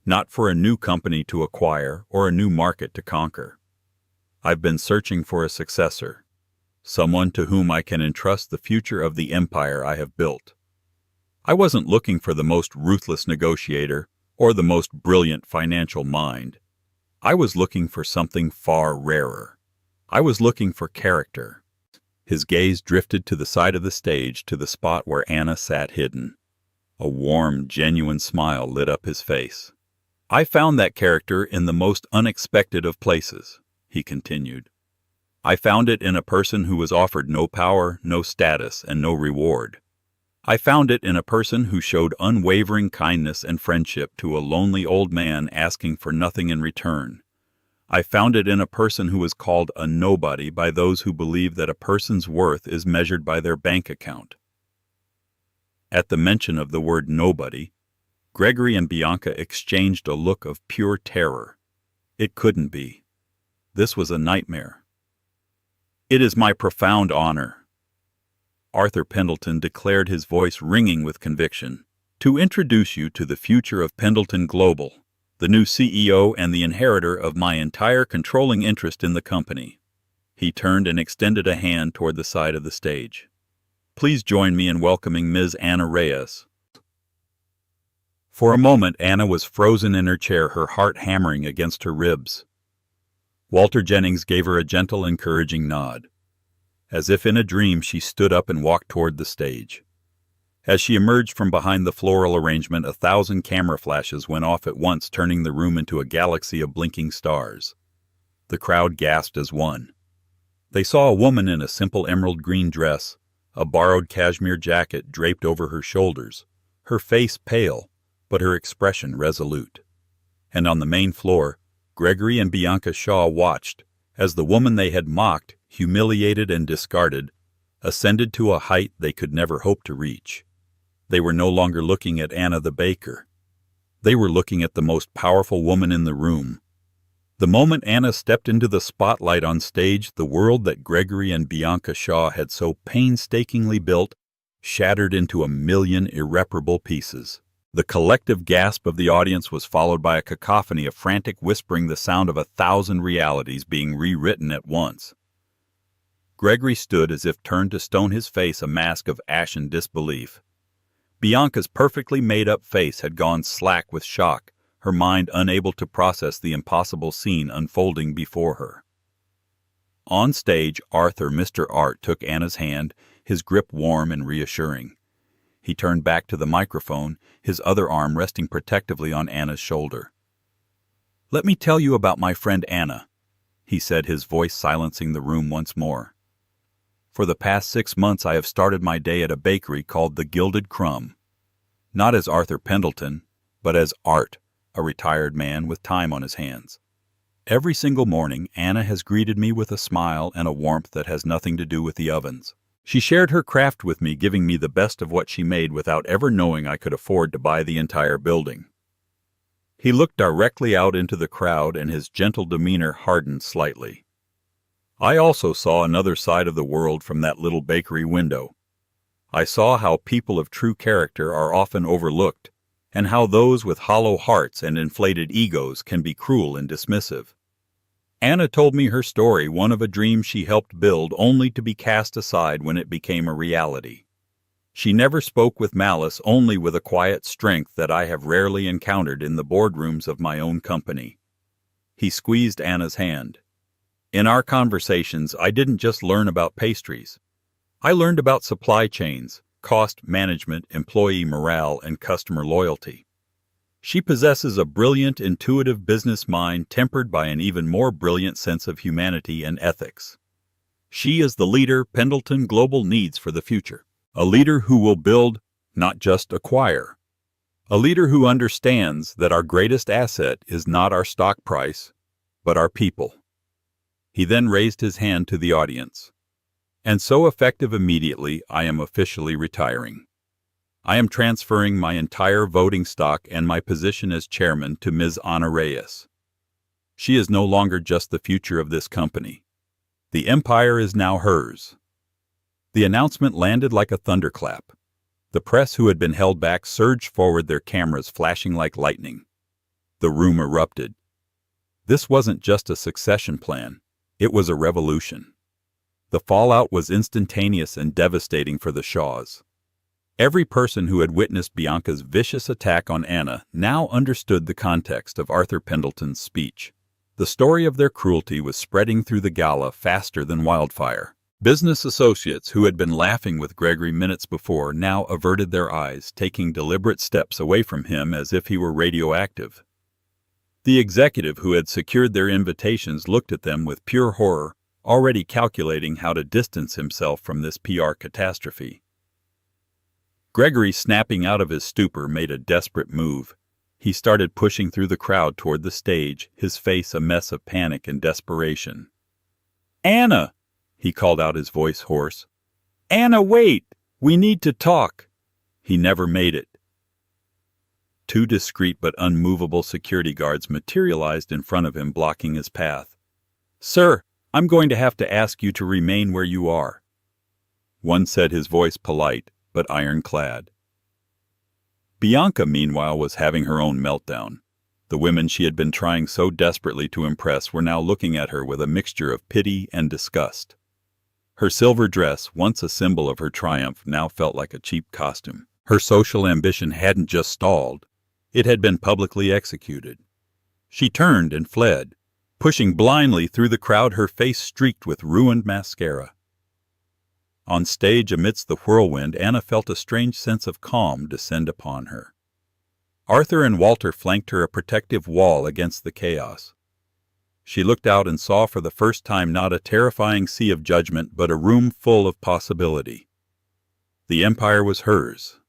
not for a new company to acquire or a new market to conquer. I've been searching for a successor, someone to whom I can entrust the future of the empire I have built. I wasn't looking for the most ruthless negotiator or the most brilliant financial mind. I was looking for something far rarer. I was looking for character." His gaze drifted to the side of the stage, to the spot where Anna sat hidden. A warm, genuine smile lit up his face. "I found that character in the most unexpected of places," he continued. "I found it in a person who was offered no power, no status, and no reward. I found it in a person who showed unwavering kindness and friendship to a lonely old man asking for nothing in return. I found it in a person who was called a nobody by those who believe that a person's worth is measured by their bank account." At the mention of the word nobody, Gregory and Bianca exchanged a look of pure terror. It couldn't be. This was a nightmare. "It is my profound honor," Arthur Pendleton declared, his voice ringing with conviction, "to introduce you to the future of Pendleton Global, the new CEO and the inheritor of my entire controlling interest in the company." He turned and extended a hand toward the side of the stage. "Please join me in welcoming Ms. Anna Reyes." For a moment, Anna was frozen in her chair, her heart hammering against her ribs. Walter Jennings gave her a gentle, encouraging nod. As if in a dream, she stood up and walked toward the stage. As she emerged from behind the floral arrangement, 1,000 camera flashes went off at once, turning the room into a galaxy of blinking stars. The crowd gasped as one. They saw a woman in a simple emerald green dress, a borrowed cashmere jacket draped over her shoulders, her face pale, but her expression resolute. And on the main floor, Gregory and Bianca Shaw watched as the woman they had mocked, humiliated, and discarded ascended to a height they could never hope to reach. They were no longer looking at Anna the baker. They were looking at the most powerful woman in the room. The moment Anna stepped into the spotlight on stage, the world that Gregory and Bianca Shaw had so painstakingly built shattered into a million irreparable pieces. The collective gasp of the audience was followed by a cacophony of frantic whispering, the sound of 1,000 realities being rewritten at once. Gregory stood as if turned to stone, his face a mask of ashen disbelief. Bianca's perfectly made-up face had gone slack with shock, her mind unable to process the impossible scene unfolding before her. On stage, Arthur, Mr. Art, took Anna's hand, his grip warm and reassuring. He turned back to the microphone, his other arm resting protectively on Anna's shoulder. "Let me tell you about my friend Anna," he said, his voice silencing the room once more. "For the past 6 months I have started my day at a bakery called the Gilded Crumb. Not as Arthur Pendleton, but as Art, a retired man with time on his hands. Every single morning, Anna has greeted me with a smile and a warmth that has nothing to do with the ovens. She shared her craft with me, giving me the best of what she made without ever knowing I could afford to buy the entire building." He looked directly out into the crowd, and his gentle demeanor hardened slightly. "I also saw another side of the world from that little bakery window. I saw how people of true character are often overlooked, and how those with hollow hearts and inflated egos can be cruel and dismissive. Anna told me her story, one of a dream she helped build only to be cast aside when it became a reality. She never spoke with malice, only with a quiet strength that I have rarely encountered in the boardrooms of my own company." He squeezed Anna's hand. "In our conversations, I didn't just learn about pastries. I learned about supply chains, cost management, employee morale, and customer loyalty. She possesses a brilliant, intuitive business mind tempered by an even more brilliant sense of humanity and ethics. She is the leader Pendleton Global needs for the future. A leader who will build, not just acquire. A leader who understands that our greatest asset is not our stock price, but our people." He then raised his hand to the audience. "And so effective immediately, I am officially retiring. I am transferring my entire voting stock and my position as chairman to Ms. Anna Reyes. She is no longer just the future of this company. The empire is now hers." The announcement landed like a thunderclap. The press, who had been held back, surged forward, their cameras flashing like lightning. The room erupted. This wasn't just a succession plan. It was a revolution. The fallout was instantaneous and devastating for the Shaws. Every person who had witnessed Bianca's vicious attack on Anna now understood the context of Arthur Pendleton's speech. The story of their cruelty was spreading through the gala faster than wildfire. Business associates who had been laughing with Gregory minutes before now averted their eyes, taking deliberate steps away from him as if he were radioactive. The executive who had secured their invitations looked at them with pure horror, already calculating how to distance himself from this PR catastrophe. Gregory, snapping out of his stupor, made a desperate move. He started pushing through the crowd toward the stage, his face a mess of panic and desperation. "Anna!" he called out, his voice hoarse. "Anna, wait! We need to talk!" He never made it. 2 discreet but unmovable security guards materialized in front of him, blocking his path. "Sir, I'm going to have to ask you to remain where you are," one said, his voice polite but ironclad. Bianca, meanwhile, was having her own meltdown. The women she had been trying so desperately to impress were now looking at her with a mixture of pity and disgust. Her silver dress, once a symbol of her triumph, now felt like a cheap costume. Her social ambition hadn't just stalled, it had been publicly executed. She turned and fled, pushing blindly through the crowd, her face streaked with ruined mascara. On stage, amidst the whirlwind, Anna felt a strange sense of calm descend upon her. Arthur and Walter flanked her, a protective wall against the chaos. She looked out and saw for the first time not a terrifying sea of judgment, but a room full of possibility. The empire was hers.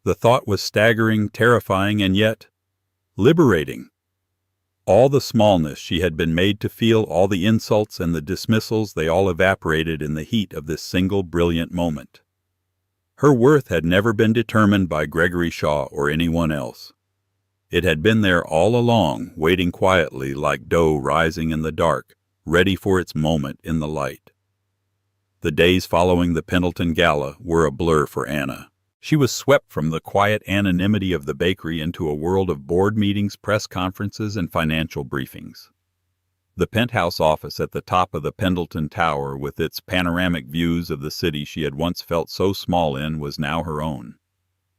The thought was staggering, terrifying, and yet liberating. All the smallness she had been made to feel, all the insults and the dismissals, they all evaporated in the heat of this single brilliant moment. Her worth had never been determined by Gregory Shaw or anyone else. It had been there all along, waiting quietly like dough rising in the dark, ready for its moment in the light. The days following the Pendleton Gala were a blur for Anna. She was swept from the quiet anonymity of the bakery into a world of board meetings, press conferences, and financial briefings. The penthouse office at the top of the Pendleton Tower, with its panoramic views of the city she had once felt so small in, was now her own.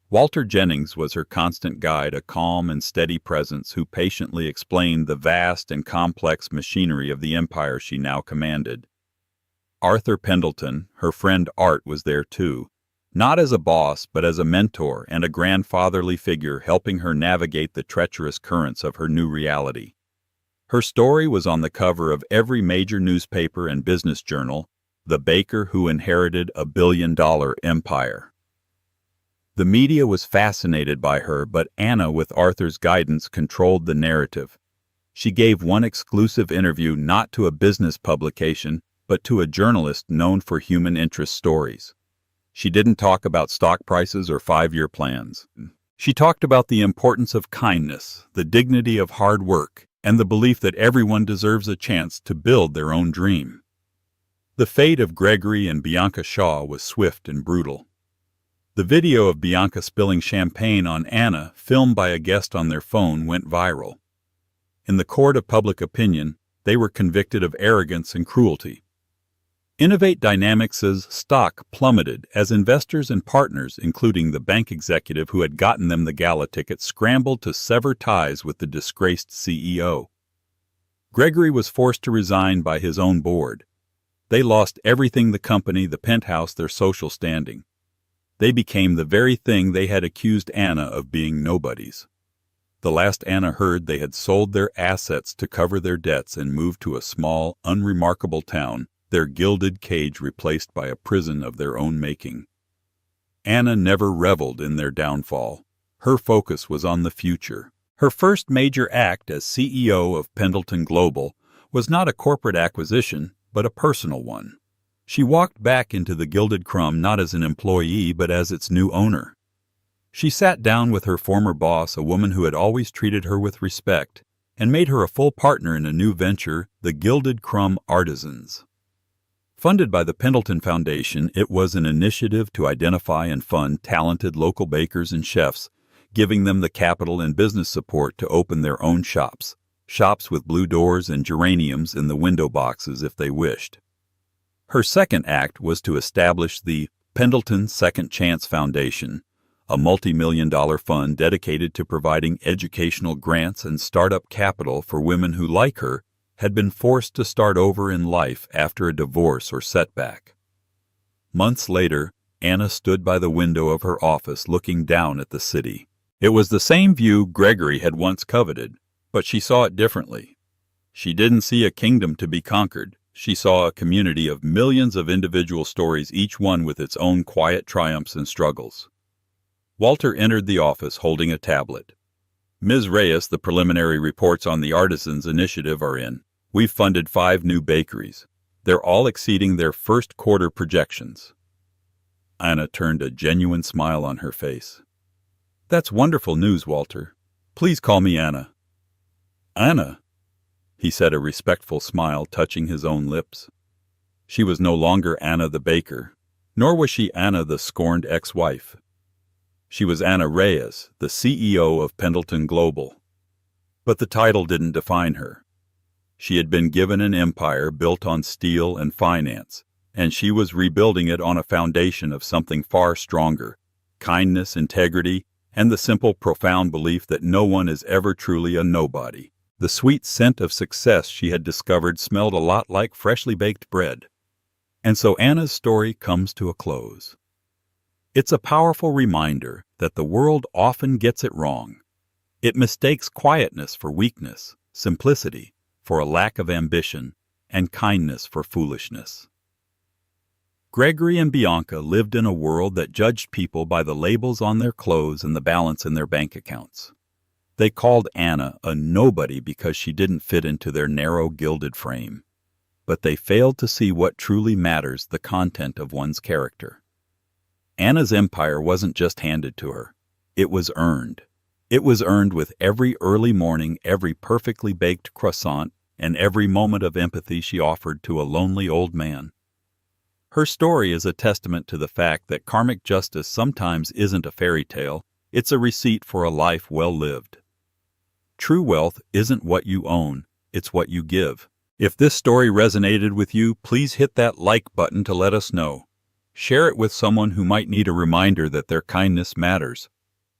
Walter Jennings was her constant guide, a calm and steady presence who patiently explained the vast and complex machinery of the empire she now commanded. Arthur Pendleton, her friend Art, was there too, not as a boss, but as a mentor and a grandfatherly figure, helping her navigate the treacherous currents of her new reality. Her story was on the cover of every major newspaper and business journal, the baker who inherited a billion-dollar empire. The media was fascinated by her, but Anna, with Arthur's guidance, controlled the narrative. She gave one exclusive interview not to a business publication, but to a journalist known for human interest stories. She didn't talk about stock prices or 5-year plans. She talked about the importance of kindness, the dignity of hard work, and the belief that everyone deserves a chance to build their own dream. The fate of Gregory and Bianca Shaw was swift and brutal. The video of Bianca spilling champagne on Anna, filmed by a guest on their phone, went viral. In the court of public opinion, they were convicted of arrogance and cruelty. Innovate Dynamics' stock plummeted as investors and partners, including the bank executive who had gotten them the gala ticket, scrambled to sever ties with the disgraced CEO. Gregory was forced to resign by his own board. They lost everything: the company, the penthouse, their social standing. They became the very thing they had accused Anna of being nobodies. The last Anna heard, they had sold their assets to cover their debts and moved to a small, unremarkable town, their gilded cage replaced by a prison of their own making. Anna never reveled in their downfall. Her focus was on the future. Her first major act as CEO of Pendleton Global was not a corporate acquisition, but a personal one. She walked back into the Gilded Crumb not as an employee, but as its new owner. She sat down with her former boss, a woman who had always treated her with respect, and made her a full partner in a new venture, the Gilded Crumb Artisans. Funded by the Pendleton Foundation, it was an initiative to identify and fund talented local bakers and chefs, giving them the capital and business support to open their own shops with blue doors and geraniums in the window boxes if they wished. Her second act was to establish the Pendleton Second Chance Foundation, a multi-million-dollar fund dedicated to providing educational grants and startup capital for women who, like her, had been forced to start over in life after a divorce or setback. Months later, Anna stood by the window of her office looking down at the city. It was the same view Gregory had once coveted, but she saw it differently. She didn't see a kingdom to be conquered. She saw a community of millions of individual stories, each one with its own quiet triumphs and struggles. Walter entered the office holding a tablet. "Ms. Reyes, the preliminary reports on the Artisans Initiative are in. We've funded 5 new bakeries. They're all exceeding their first quarter projections." Anna turned a genuine smile on her face. "That's wonderful news, Walter. Please call me Anna." "Anna?" He said, a respectful smile touching his own lips. She was no longer Anna the baker, nor was she Anna the scorned ex-wife. She was Anna Reyes, the CEO of Pendleton Global. But the title didn't define her. She had been given an empire built on steel and finance, and she was rebuilding it on a foundation of something far stronger: kindness, integrity, and the simple, profound belief that no one is ever truly a nobody. The sweet scent of success she had discovered smelled a lot like freshly baked bread. And so Anna's story comes to a close. It's a powerful reminder that the world often gets it wrong. It mistakes quietness for weakness, simplicity for a lack of ambition, and kindness for foolishness. Gregory and Bianca lived in a world that judged people by the labels on their clothes and the balance in their bank accounts. They called Anna a nobody because she didn't fit into their narrow, gilded frame. But they failed to see what truly matters: the content of one's character. Anna's empire wasn't just handed to her. It was earned. It was earned with every early morning, every perfectly baked croissant, and every moment of empathy she offered to a lonely old man. Her story is a testament to the fact that karmic justice sometimes isn't a fairy tale, it's a receipt for a life well lived. True wealth isn't what you own, it's what you give. If this story resonated with you, please hit that like button to let us know. Share it with someone who might need a reminder that their kindness matters.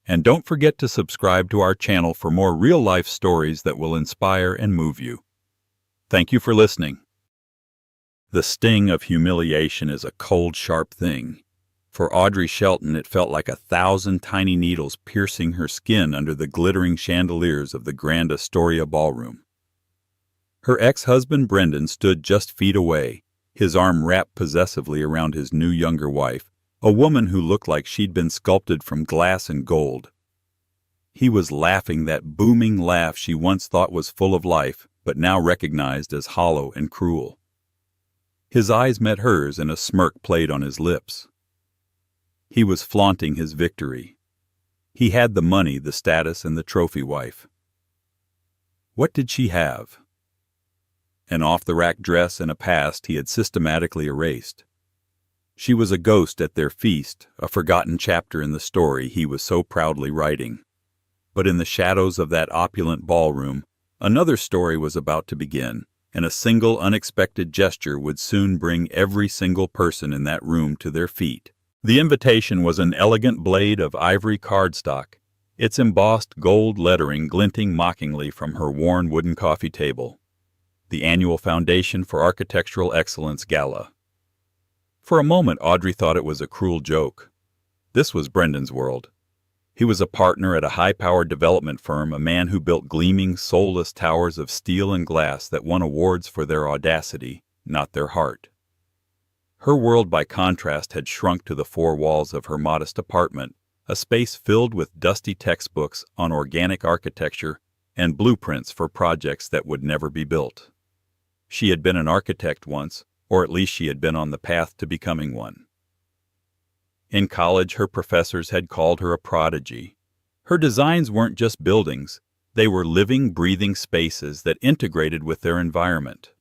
And don't forget to subscribe to our channel for more real-life stories that will inspire and move you. Thank you for listening. The sting of humiliation is a cold, sharp thing. For Audrey Shelton, it felt like 1,000 tiny needles piercing her skin under the glittering chandeliers of the Grand Astoria Ballroom. Her ex-husband Brendan stood just feet away, his arm wrapped possessively around his new younger wife, a woman who looked like she'd been sculpted from glass and gold. He was laughing that booming laugh she once thought was full of life, but now recognized as hollow and cruel. His eyes met hers and a smirk played on his lips. He was flaunting his victory. He had the money, the status, and the trophy wife. What did she have? An off-the-rack dress and a past he had systematically erased. She was a ghost at their feast, a forgotten chapter in the story he was so proudly writing. But in the shadows of that opulent ballroom, another story was about to begin, and a single unexpected gesture would soon bring every single person in that room to their feet. The invitation was an elegant blade of ivory cardstock, its embossed gold lettering glinting mockingly from her worn wooden coffee table. The annual Foundation for Architectural Excellence Gala. For a moment, Audrey thought it was a cruel joke. This was Brendan's world. He was a partner at a high-powered development firm, a man who built gleaming, soulless towers of steel and glass that won awards for their audacity, not their heart. Her world, by contrast, had shrunk to the four walls of her modest apartment, a space filled with dusty textbooks on organic architecture and blueprints for projects that would never be built. She had been an architect once, or at least she had been on the path to becoming one. In college, her professors had called her a prodigy. Her designs weren't just buildings, they were living, breathing spaces that integrated with their environment.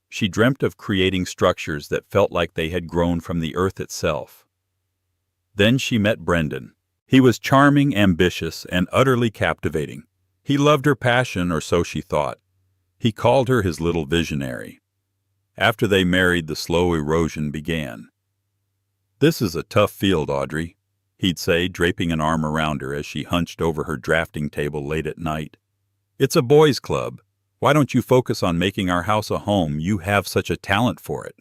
She dreamt of creating structures that felt like they had grown from the earth itself. Then she met Brendan. He was charming, ambitious, and utterly captivating. He loved her passion, or so she thought. He called her his little visionary. After they married, the slow erosion began. "This is a tough field, Audrey," he'd say, draping an arm around her as she hunched over her drafting table late at night. "It's a boys' club. Why don't you focus on making our house a home? You have such a talent for it."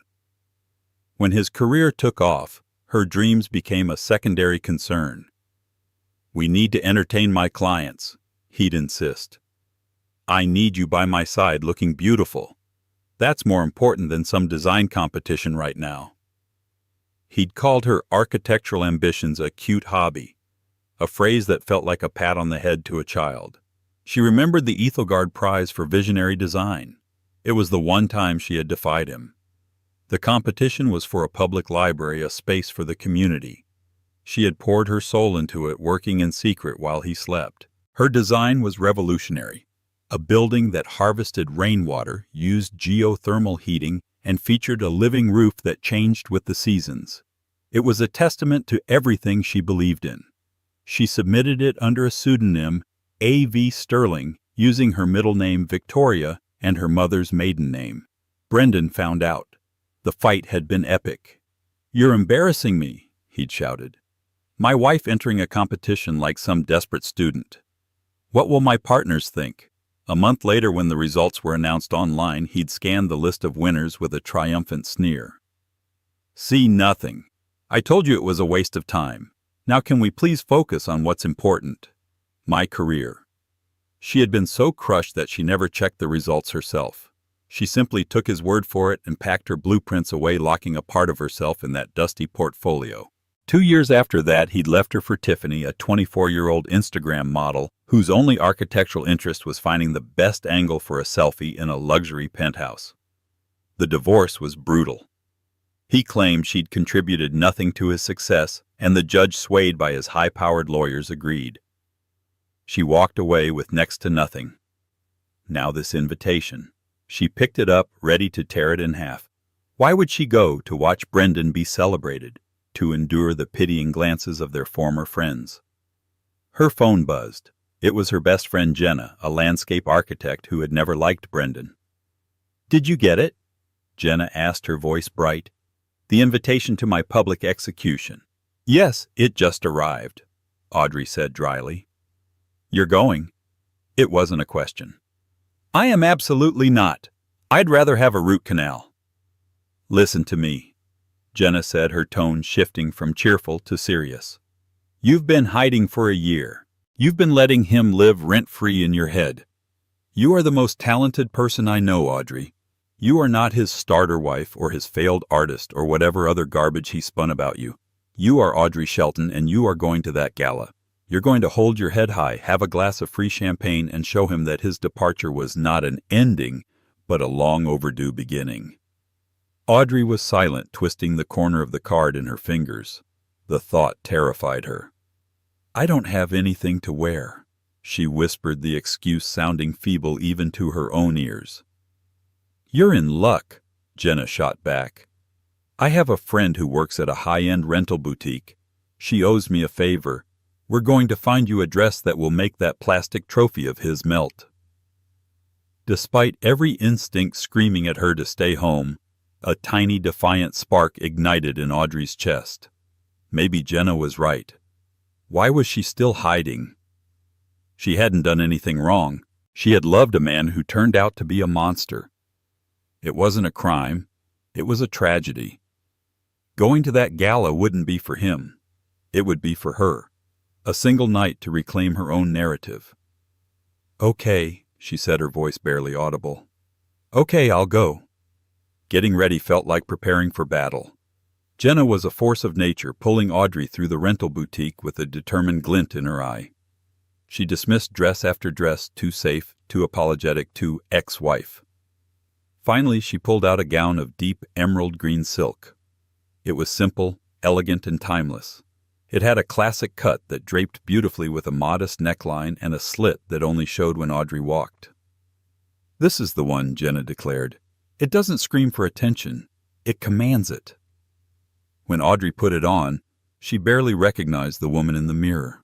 When his career took off, her dreams became a secondary concern. "We need to entertain my clients," he'd insist. "I need you by my side looking beautiful. That's more important than some design competition right now." He'd called her architectural ambitions a cute hobby, a phrase that felt like a pat on the head to a child. She remembered the Ethelgard Prize for Visionary Design. It was the one time she had defied him. The competition was for a public library, a space for the community. She had poured her soul into it, working in secret while he slept. Her design was revolutionary. A building that harvested rainwater, used geothermal heating, and featured a living roof that changed with the seasons. It was a testament to everything she believed in. She submitted it under a pseudonym, A.V. Sterling, using her middle name Victoria and her mother's maiden name. Brendan found out. The fight had been epic. "You're embarrassing me," he'd shouted. "My wife entering a competition like some desperate student. What will my partners think?" A month later, when the results were announced online, he'd scanned the list of winners with a triumphant sneer. "See nothing. I told you it was a waste of time. Now can we please focus on what's important? My career." She had been so crushed that she never checked the results herself. She simply took his word for it and packed her blueprints away, locking a part of herself in that dusty portfolio. 2 years after that, he'd left her for Tiffany, a 24-year-old Instagram model whose only architectural interest was finding the best angle for a selfie in a luxury penthouse. The divorce was brutal. He claimed she'd contributed nothing to his success, and the judge, swayed by his high-powered lawyers, agreed. She walked away with next to nothing. Now this invitation. She picked it up, ready to tear it in half. Why would she go to watch Brendan be celebrated, to endure the pitying glances of their former friends? Her phone buzzed. It was her best friend Jenna, a landscape architect who had never liked Brendan. "Did you get it?" Jenna asked, her voice bright. "The invitation to my public execution." "Yes, it just arrived," Audrey said dryly. "You're going?" It wasn't a question. "I am absolutely not. I'd rather have a root canal." "Listen to me," Jenna said, her tone shifting from cheerful to serious. "You've been hiding for a year. You've been letting him live rent-free in your head. You are the most talented person I know, Audrey. You are not his starter wife or his failed artist or whatever other garbage he spun about you. You are Audrey Shelton, and you are going to that gala. You're going to hold your head high, have a glass of free champagne, and show him that his departure was not an ending, but a long overdue beginning." Audrey was silent, twisting the corner of the card in her fingers. The thought terrified her. "I don't have anything to wear," she whispered, the excuse sounding feeble even to her own ears. "You're in luck," Jenna shot back. "I have a friend who works at a high-end rental boutique. She owes me a favor. We're going to find you a dress that will make that plastic trophy of his melt." Despite every instinct screaming at her to stay home, a tiny defiant spark ignited in Audrey's chest. Maybe Jenna was right. Why was she still hiding? She hadn't done anything wrong. She had loved a man who turned out to be a monster. It wasn't a crime. It was a tragedy. Going to that gala wouldn't be for him. It would be for her. A single night to reclaim her own narrative. "Okay," she said, her voice barely audible. "Okay, I'll go." Getting ready felt like preparing for battle. Jenna was a force of nature, pulling Audrey through the rental boutique with a determined glint in her eye. She dismissed dress after dress, too safe, too apologetic, too ex-wife. Finally, she pulled out a gown of deep emerald green silk. It was simple, elegant, and timeless. It had a classic cut that draped beautifully with a modest neckline and a slit that only showed when Audrey walked. "This is the one," Jenna declared. "It doesn't scream for attention. It commands it." When Audrey put it on, she barely recognized the woman in the mirror.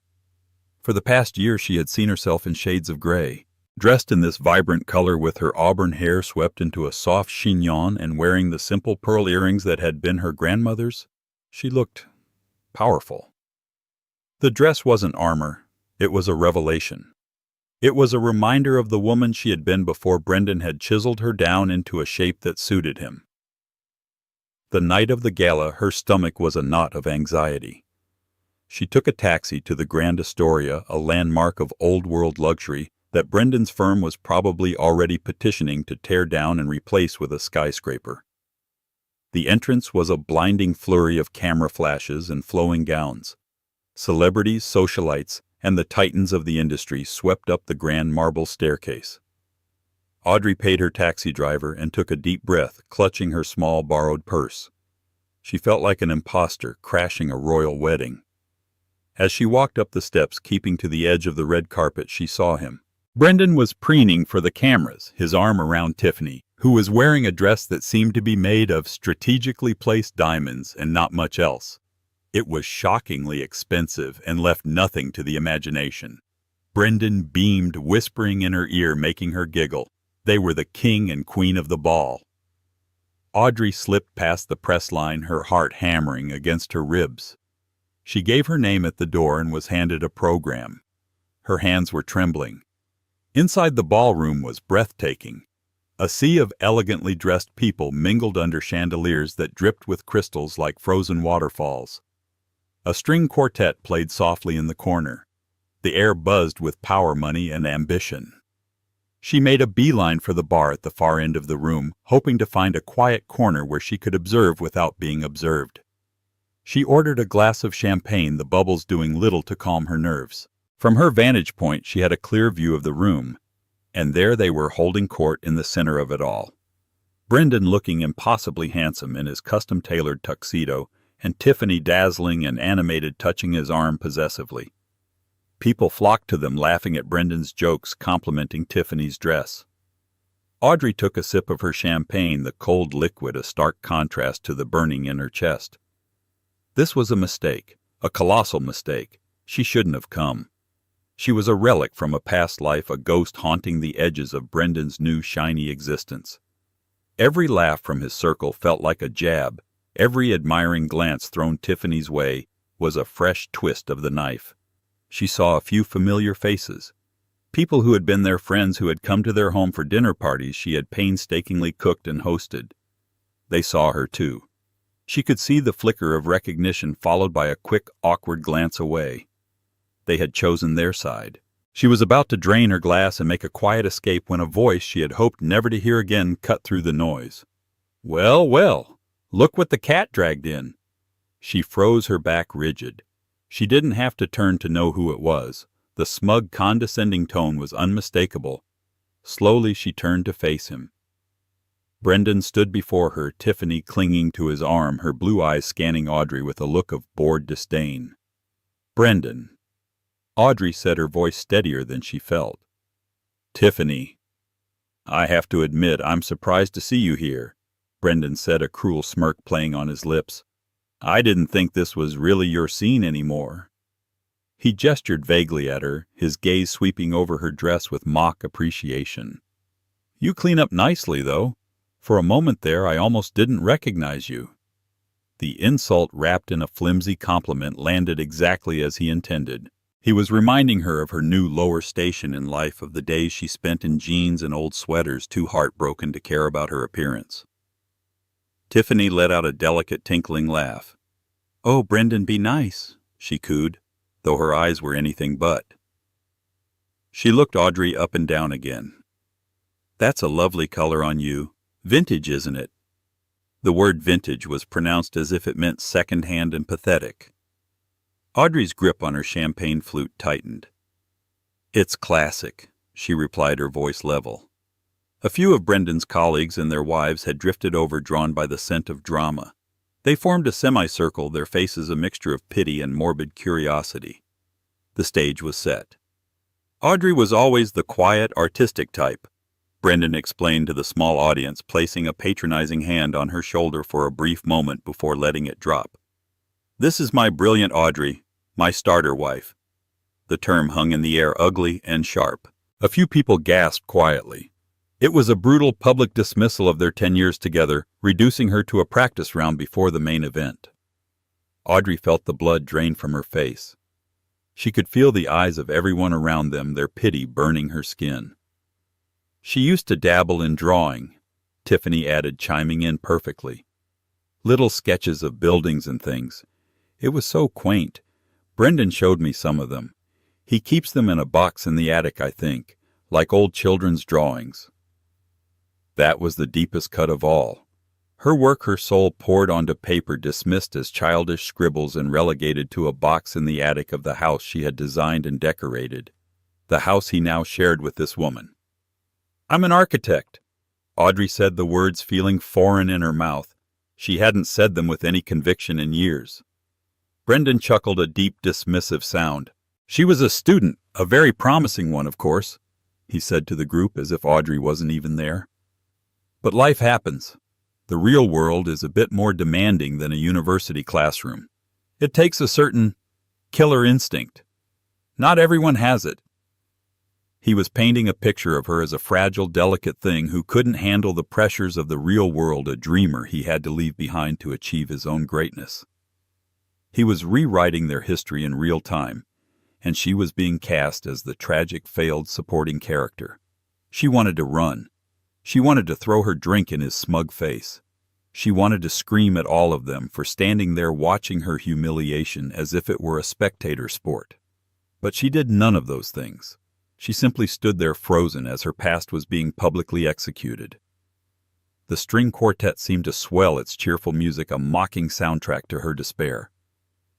For the past year, she had seen herself in shades of gray. Dressed in this vibrant color, with her auburn hair swept into a soft chignon and wearing the simple pearl earrings that had been her grandmother's, she looked powerful. The dress wasn't armor. It was a revelation. It was a reminder of the woman she had been before Brendan had chiseled her down into a shape that suited him. The night of the gala, her stomach was a knot of anxiety. She took a taxi to the Grand Astoria, a landmark of old-world luxury that Brendan's firm was probably already petitioning to tear down and replace with a skyscraper. The entrance was a blinding flurry of camera flashes and flowing gowns. Celebrities, socialites, and the titans of the industry swept up the grand marble staircase. Audrey paid her taxi driver and took a deep breath, clutching her small borrowed purse. She felt like an imposter crashing a royal wedding. As she walked up the steps, keeping to the edge of the red carpet, she saw him. Brendan was preening for the cameras, his arm around Tiffany, who was wearing a dress that seemed to be made of strategically placed diamonds and not much else. It was shockingly expensive and left nothing to the imagination. Brendan beamed, whispering in her ear, making her giggle. They were the king and queen of the ball. Audrey slipped past the press line, her heart hammering against her ribs. She gave her name at the door and was handed a program. Her hands were trembling. Inside the ballroom was breathtaking. A sea of elegantly dressed people mingled under chandeliers that dripped with crystals like frozen waterfalls. A string quartet played softly in the corner. The air buzzed with power money and ambition. She made a beeline for the bar at the far end of the room, hoping to find a quiet corner where she could observe without being observed. She ordered a glass of champagne, the bubbles doing little to calm her nerves. From her vantage point, she had a clear view of the room, and there they were holding court in the center of it all. Brendan looking impossibly handsome in his custom-tailored tuxedo, and Tiffany dazzling and animated, touching his arm possessively. People flocked to them, laughing at Brendan's jokes, complimenting Tiffany's dress. Audrey took a sip of her champagne, the cold liquid a stark contrast to the burning in her chest. This was a mistake, a colossal mistake. She shouldn't have come. She was a relic from a past life, a ghost haunting the edges of Brendan's new shiny existence. Every laugh from his circle felt like a jab. Every admiring glance thrown Tiffany's way was a fresh twist of the knife. She saw a few familiar faces, people who had been their friends, who had come to their home for dinner parties she had painstakingly cooked and hosted. They saw her too. She could see the flicker of recognition followed by a quick, awkward glance away. They had chosen their side. She was about to drain her glass and make a quiet escape when a voice she had hoped never to hear again cut through the noise. "Well, well, look what the cat dragged in." She froze, her back rigid. She didn't have to turn to know who it was. The smug, condescending tone was unmistakable. Slowly she turned to face him. Brendan stood before her, Tiffany clinging to his arm, her blue eyes scanning Audrey with a look of bored disdain. "Brendan." Audrey said, her voice steadier than she felt. "Tiffany, I have to admit I'm surprised to see you here," Brendan said, a cruel smirk playing on his lips. "I didn't think this was really your scene anymore." He gestured vaguely at her, his gaze sweeping over her dress with mock appreciation. "You clean up nicely, though. For a moment there I almost didn't recognize you." The insult, wrapped in a flimsy compliment, landed exactly as he intended. He was reminding her of her new lower station in life, of the days she spent in jeans and old sweaters, too heartbroken to care about her appearance. Tiffany let out a delicate, tinkling laugh. "Oh, Brendan, be nice," she cooed, though her eyes were anything but. She looked Audrey up and down again. "That's a lovely color on you. Vintage, isn't it?" The word vintage was pronounced as if it meant second-hand and pathetic. Audrey's grip on her champagne flute tightened. "It's classic," she replied, her voice level. A few of Brendan's colleagues and their wives had drifted over, drawn by the scent of drama. They formed a semicircle, their faces a mixture of pity and morbid curiosity. The stage was set. Audrey was always the quiet, artistic type, Brendan explained to the small audience, placing a patronizing hand on her shoulder for a brief moment before letting it drop. "This is my brilliant Audrey, my starter wife." The term hung in the air, ugly and sharp. A few people gasped quietly. It was a brutal public dismissal of their 10 years together, reducing her to a practice round before the main event. Audrey felt the blood drain from her face. She could feel the eyes of everyone around them, their pity burning her skin. "She used to dabble in drawing," Tiffany added, chiming in perfectly. "Little sketches of buildings and things. It was so quaint. Brendan showed me some of them. He keeps them in a box in the attic, I think, like old children's drawings." That was the deepest cut of all. Her work her soul poured onto paper, dismissed as childish scribbles and relegated to a box in the attic of the house she had designed and decorated, the house he now shared with this woman. "I'm an architect," Audrey said, the words feeling foreign in her mouth. She hadn't said them with any conviction in years. Brendan chuckled, a deep, dismissive sound. "She was a student, a very promising one, of course," he said to the group, as if Audrey wasn't even there. "But life happens. The real world is a bit more demanding than a university classroom. It takes a certain killer instinct. Not everyone has it. He was painting a picture of her as a fragile, delicate thing who couldn't handle the pressures of the real world, a dreamer he had to leave behind to achieve his own greatness. He was rewriting their history in real time, and she was being cast as the tragic, failed supporting character. She wanted to run. She wanted to throw her drink in his smug face. She wanted to scream at all of them for standing there watching her humiliation as if it were a spectator sport. But she did none of those things. She simply stood there frozen as her past was being publicly executed. The string quartet seemed to swell its cheerful music, a mocking soundtrack to her despair.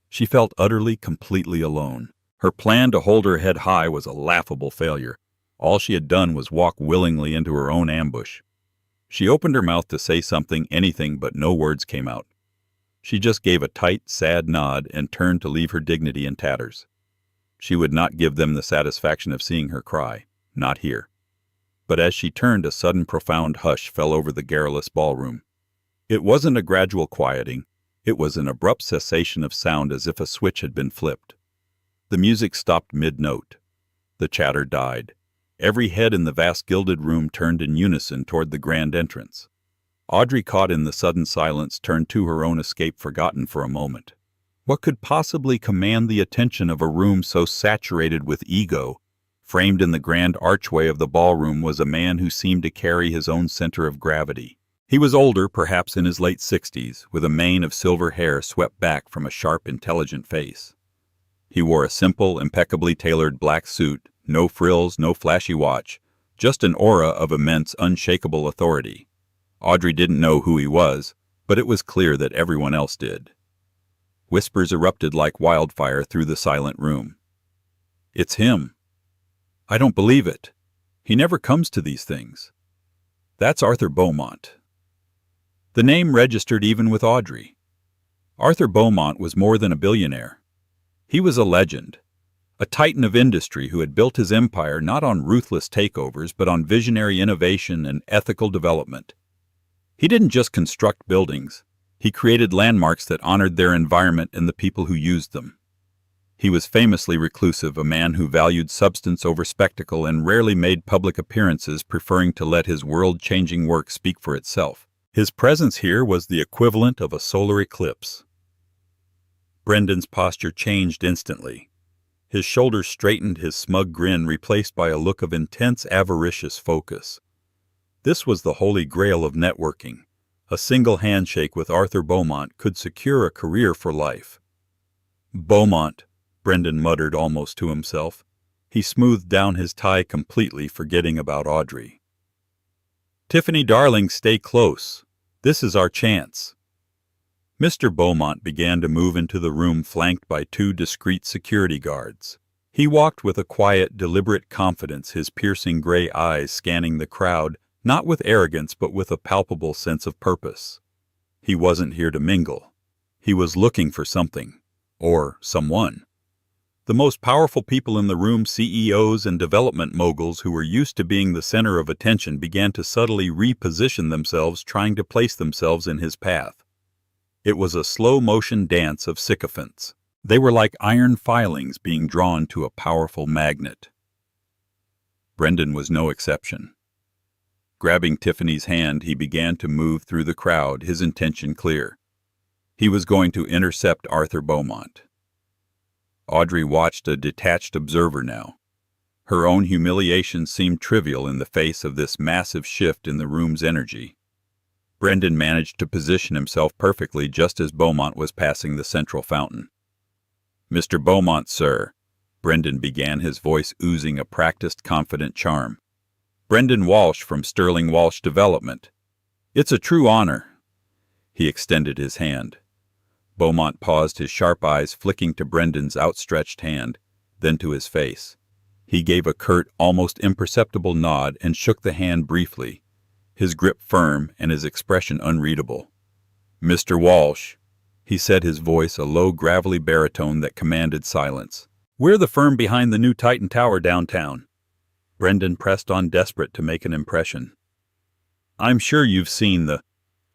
She felt utterly, completely alone. Her plan to hold her head high was a laughable failure. All she had done was walk willingly into her own ambush. She opened her mouth to say something, anything, but no words came out. She just gave a tight, sad nod and turned to leave her dignity in tatters. She would not give them the satisfaction of seeing her cry, not here. But as she turned, a sudden profound hush fell over the garrulous ballroom. It wasn't a gradual quieting, it was an abrupt cessation of sound, as if a switch had been flipped. The music stopped mid-note. The chatter died. Every head in the vast gilded room turned in unison toward the grand entrance. Audrey, caught in the sudden silence, turned to her own escape, forgotten for a moment. What could possibly command the attention of a room so saturated with ego? Framed in the grand archway of the ballroom was a man who seemed to carry his own center of gravity. He was older, perhaps in his late 60s, with a mane of silver hair swept back from a sharp, intelligent face. He wore a simple, impeccably tailored black suit, no frills, no flashy watch, just an aura of immense, unshakable authority. Audrey didn't know who he was, but it was clear that everyone else did. Whispers erupted like wildfire through the silent room. "It's him." "I don't believe it. He never comes to these things." "That's Arthur Beaumont." The name registered even with Audrey. Arthur Beaumont was more than a billionaire. He was a legend, a titan of industry who had built his empire not on ruthless takeovers but on visionary innovation and ethical development. He didn't just construct buildings. He created landmarks that honored their environment and the people who used them. He was famously reclusive, a man who valued substance over spectacle and rarely made public appearances, preferring to let his world-changing work speak for itself. His presence here was the equivalent of a solar eclipse. Brendan's posture changed instantly. His shoulders straightened, his smug grin replaced by a look of intense, avaricious focus. This was the holy grail of networking. A single handshake with Arthur Beaumont could secure a career for life. "Beaumont," Brendan muttered almost to himself. He smoothed down his tie completely, forgetting about Audrey. "Tiffany, darling, stay close. This is our chance." Mr. Beaumont began to move into the room, flanked by two discreet security guards. He walked with a quiet, deliberate confidence, his piercing gray eyes scanning the crowd, not with arrogance but with a palpable sense of purpose. He wasn't here to mingle. He was looking for something, or someone. The most powerful people in the room, CEOs and development moguls who were used to being the center of attention, began to subtly reposition themselves, trying to place themselves in his path. It was a slow-motion dance of sycophants. They were like iron filings being drawn to a powerful magnet. Brendan was no exception. Grabbing Tiffany's hand, he began to move through the crowd, his intention clear. He was going to intercept Arthur Beaumont. Audrey watched, a detached observer now. Her own humiliation seemed trivial in the face of this massive shift in the room's energy. Brendan managed to position himself perfectly just as Beaumont was passing the central fountain. "Mr. Beaumont, sir," Brendan began, his voice oozing a practiced, confident charm. "Brendan Walsh from Sterling Walsh Development. It's a true honor." He extended his hand. Beaumont paused, his sharp eyes flicking to Brendan's outstretched hand, then to his face. He gave a curt, almost imperceptible nod and shook the hand briefly, his grip firm and his expression unreadable. "Mr. Walsh," he said, his voice a low, gravelly baritone that commanded silence. "We're the firm behind the new Titan Tower downtown." Brendan pressed on, desperate to make an impression. "I'm sure you've seen the—"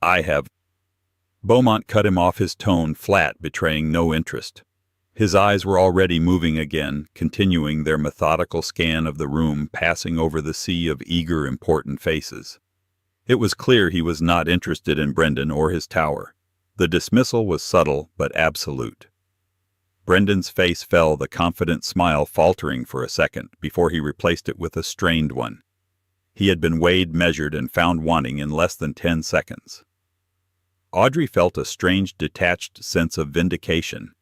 "I have." Beaumont cut him off, his tone flat, betraying no interest. His eyes were already moving again, continuing their methodical scan of the room, passing over the sea of eager, important faces. It was clear he was not interested in Brendan or his tower. The dismissal was subtle but absolute. Brendan's face fell, the confident smile faltering for a second before he replaced it with a strained one. He had been weighed, measured, and found wanting in less than 10 seconds. Audrey felt a strange, detached sense of vindication.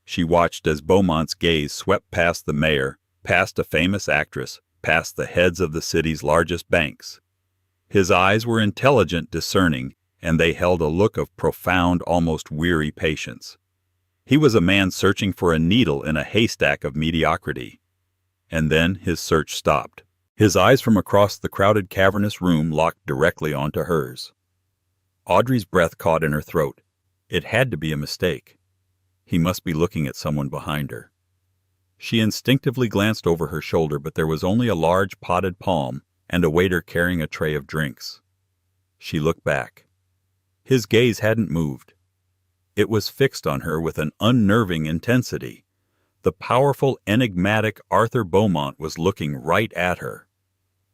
She watched as Beaumont's gaze swept past the mayor, past a famous actress, past the heads of the city's largest banks. His eyes were intelligent, discerning, and they held a look of profound, almost weary patience. He was a man searching for a needle in a haystack of mediocrity. And then his search stopped. His eyes from across the crowded, cavernous room locked directly onto hers. Audrey's breath caught in her throat. It had to be a mistake. He must be looking at someone behind her. She instinctively glanced over her shoulder, but there was only a large potted palm and a waiter carrying a tray of drinks. She looked back. His gaze hadn't moved. It was fixed on her with an unnerving intensity. The powerful, enigmatic Arthur Beaumont was looking right at her.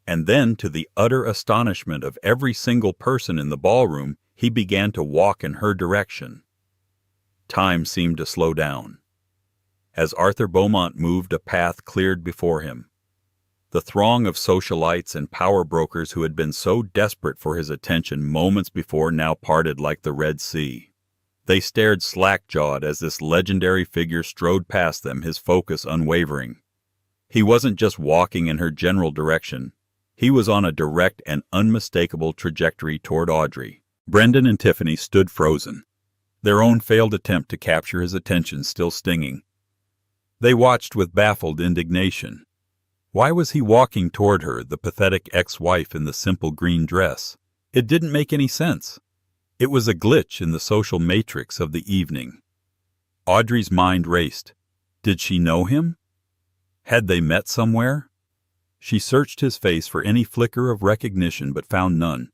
And then, to the utter astonishment of every single person in the ballroom, he began to walk in her direction. Time seemed to slow down. As Arthur Beaumont moved, a path cleared before him. The throng of socialites and power brokers who had been so desperate for his attention moments before now parted like the Red Sea. They stared slack-jawed as this legendary figure strode past them, his focus unwavering. He wasn't just walking in her general direction. He was on a direct and unmistakable trajectory toward Audrey. Brendan and Tiffany stood frozen, their own failed attempt to capture his attention still stinging. They watched with baffled indignation. Why was he walking toward her, the pathetic ex-wife in the simple green dress? It didn't make any sense. It was a glitch in the social matrix of the evening. Audrey's mind raced. Did she know him? Had they met somewhere? She searched his face for any flicker of recognition but found none.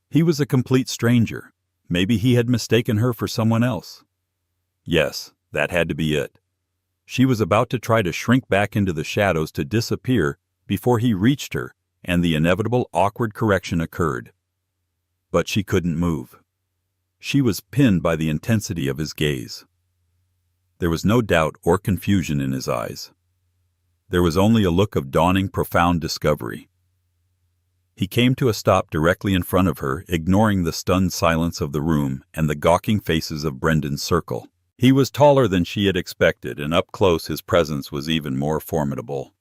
He was a complete stranger. Maybe he had mistaken her for someone else. Yes, that had to be it. She was about to try to shrink back into the shadows to disappear before he reached her, and the inevitable awkward correction occurred. But she couldn't move. She was pinned by the intensity of his gaze. There was no doubt or confusion in his eyes. There was only a look of dawning profound discovery. He came to a stop directly in front of her, ignoring the stunned silence of the room and the gawking faces of Brendan's circle. He was taller than she had expected, and up close his presence was even more formidable.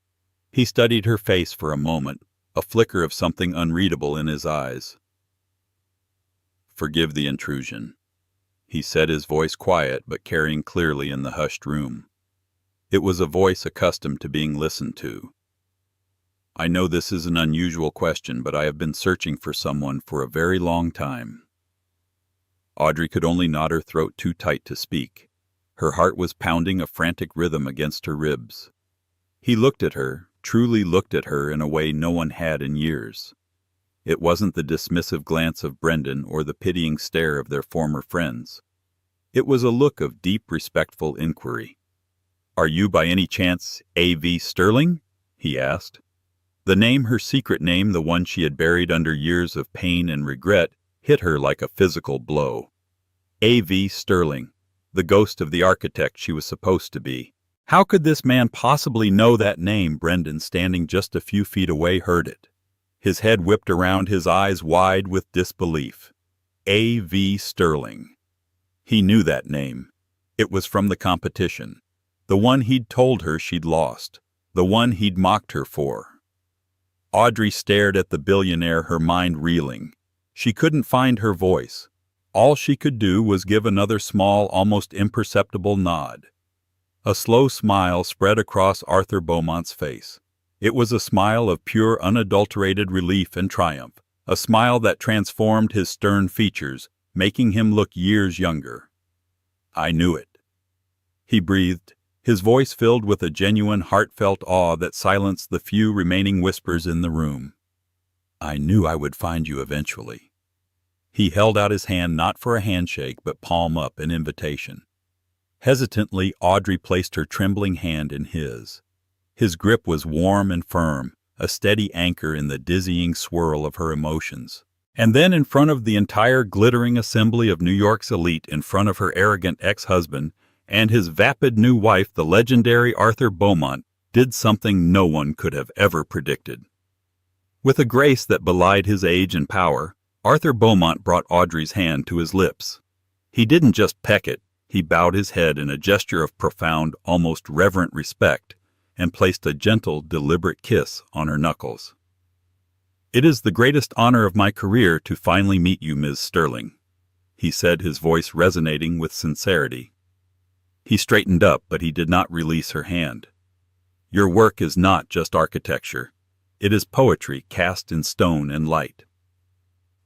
He studied her face for a moment, a flicker of something unreadable in his eyes. "Forgive the intrusion," he said, his voice quiet but carrying clearly in the hushed room. It was a voice accustomed to being listened to. "I know this is an unusual question, but I have been searching for someone for a very long time." Audrey could only knot her throat too tight to speak. Her heart was pounding a frantic rhythm against her ribs. He looked at her, truly looked at her in a way no one had in years. It wasn't the dismissive glance of Brendan or the pitying stare of their former friends. It was a look of deep, respectful inquiry. "Are you by any chance A.V. Sterling?" he asked. The name, her secret name, the one she had buried under years of pain and regret, hit her like a physical blow. A.V. Sterling, the ghost of the architect she was supposed to be. How could this man possibly know that name? Brendan, standing just a few feet away, heard it. His head whipped around, his eyes wide with disbelief. A.V. Sterling. He knew that name. It was from the competition. The one he'd told her she'd lost. The one he'd mocked her for. Audrey stared at the billionaire, her mind reeling. She couldn't find her voice. All she could do was give another small, almost imperceptible nod. A slow smile spread across Arthur Beaumont's face. It was a smile of pure, unadulterated relief and triumph, a smile that transformed his stern features, making him look years younger. "I knew it," he breathed, his voice filled with a genuine, heartfelt awe that silenced the few remaining whispers in the room. "I knew I would find you eventually." He held out his hand, not for a handshake, but palm up, an invitation. Hesitantly, Audrey placed her trembling hand in his. His grip was warm and firm, a steady anchor in the dizzying swirl of her emotions. And then in front of the entire glittering assembly of New York's elite, in front of her arrogant ex-husband and his vapid new wife, the legendary Arthur Beaumont, did something no one could have ever predicted. With a grace that belied his age and power, Arthur Beaumont brought Audrey's hand to his lips. He didn't just peck it, he bowed his head in a gesture of profound, almost reverent respect, and placed a gentle, deliberate kiss on her knuckles. "It is the greatest honor of my career to finally meet you, Ms. Sterling," he said, his voice resonating with sincerity. He straightened up, but he did not release her hand. "Your work is not just architecture. It is poetry cast in stone and light."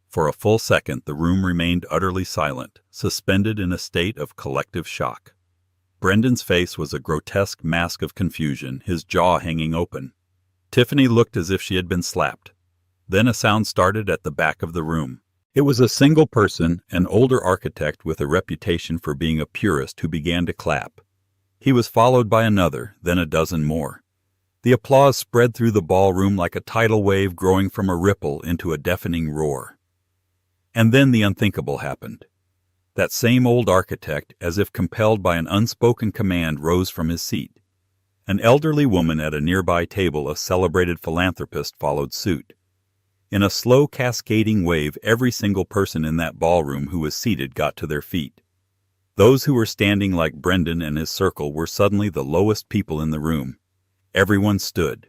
For a full second, the room remained utterly silent, suspended in a state of collective shock. Brendan's face was a grotesque mask of confusion, his jaw hanging open. Tiffany looked as if she had been slapped. Then a sound started at the back of the room. It was a single person, an older architect with a reputation for being a purist, who began to clap. He was followed by another, then a dozen more. The applause spread through the ballroom like a tidal wave growing from a ripple into a deafening roar. And then the unthinkable happened. That same old architect, as if compelled by an unspoken command, rose from his seat. An elderly woman at a nearby table, a celebrated philanthropist, followed suit. In a slow, cascading wave, every single person in that ballroom who was seated got to their feet. Those who were standing like Brendan and his circle were suddenly the lowest people in the room. Everyone stood.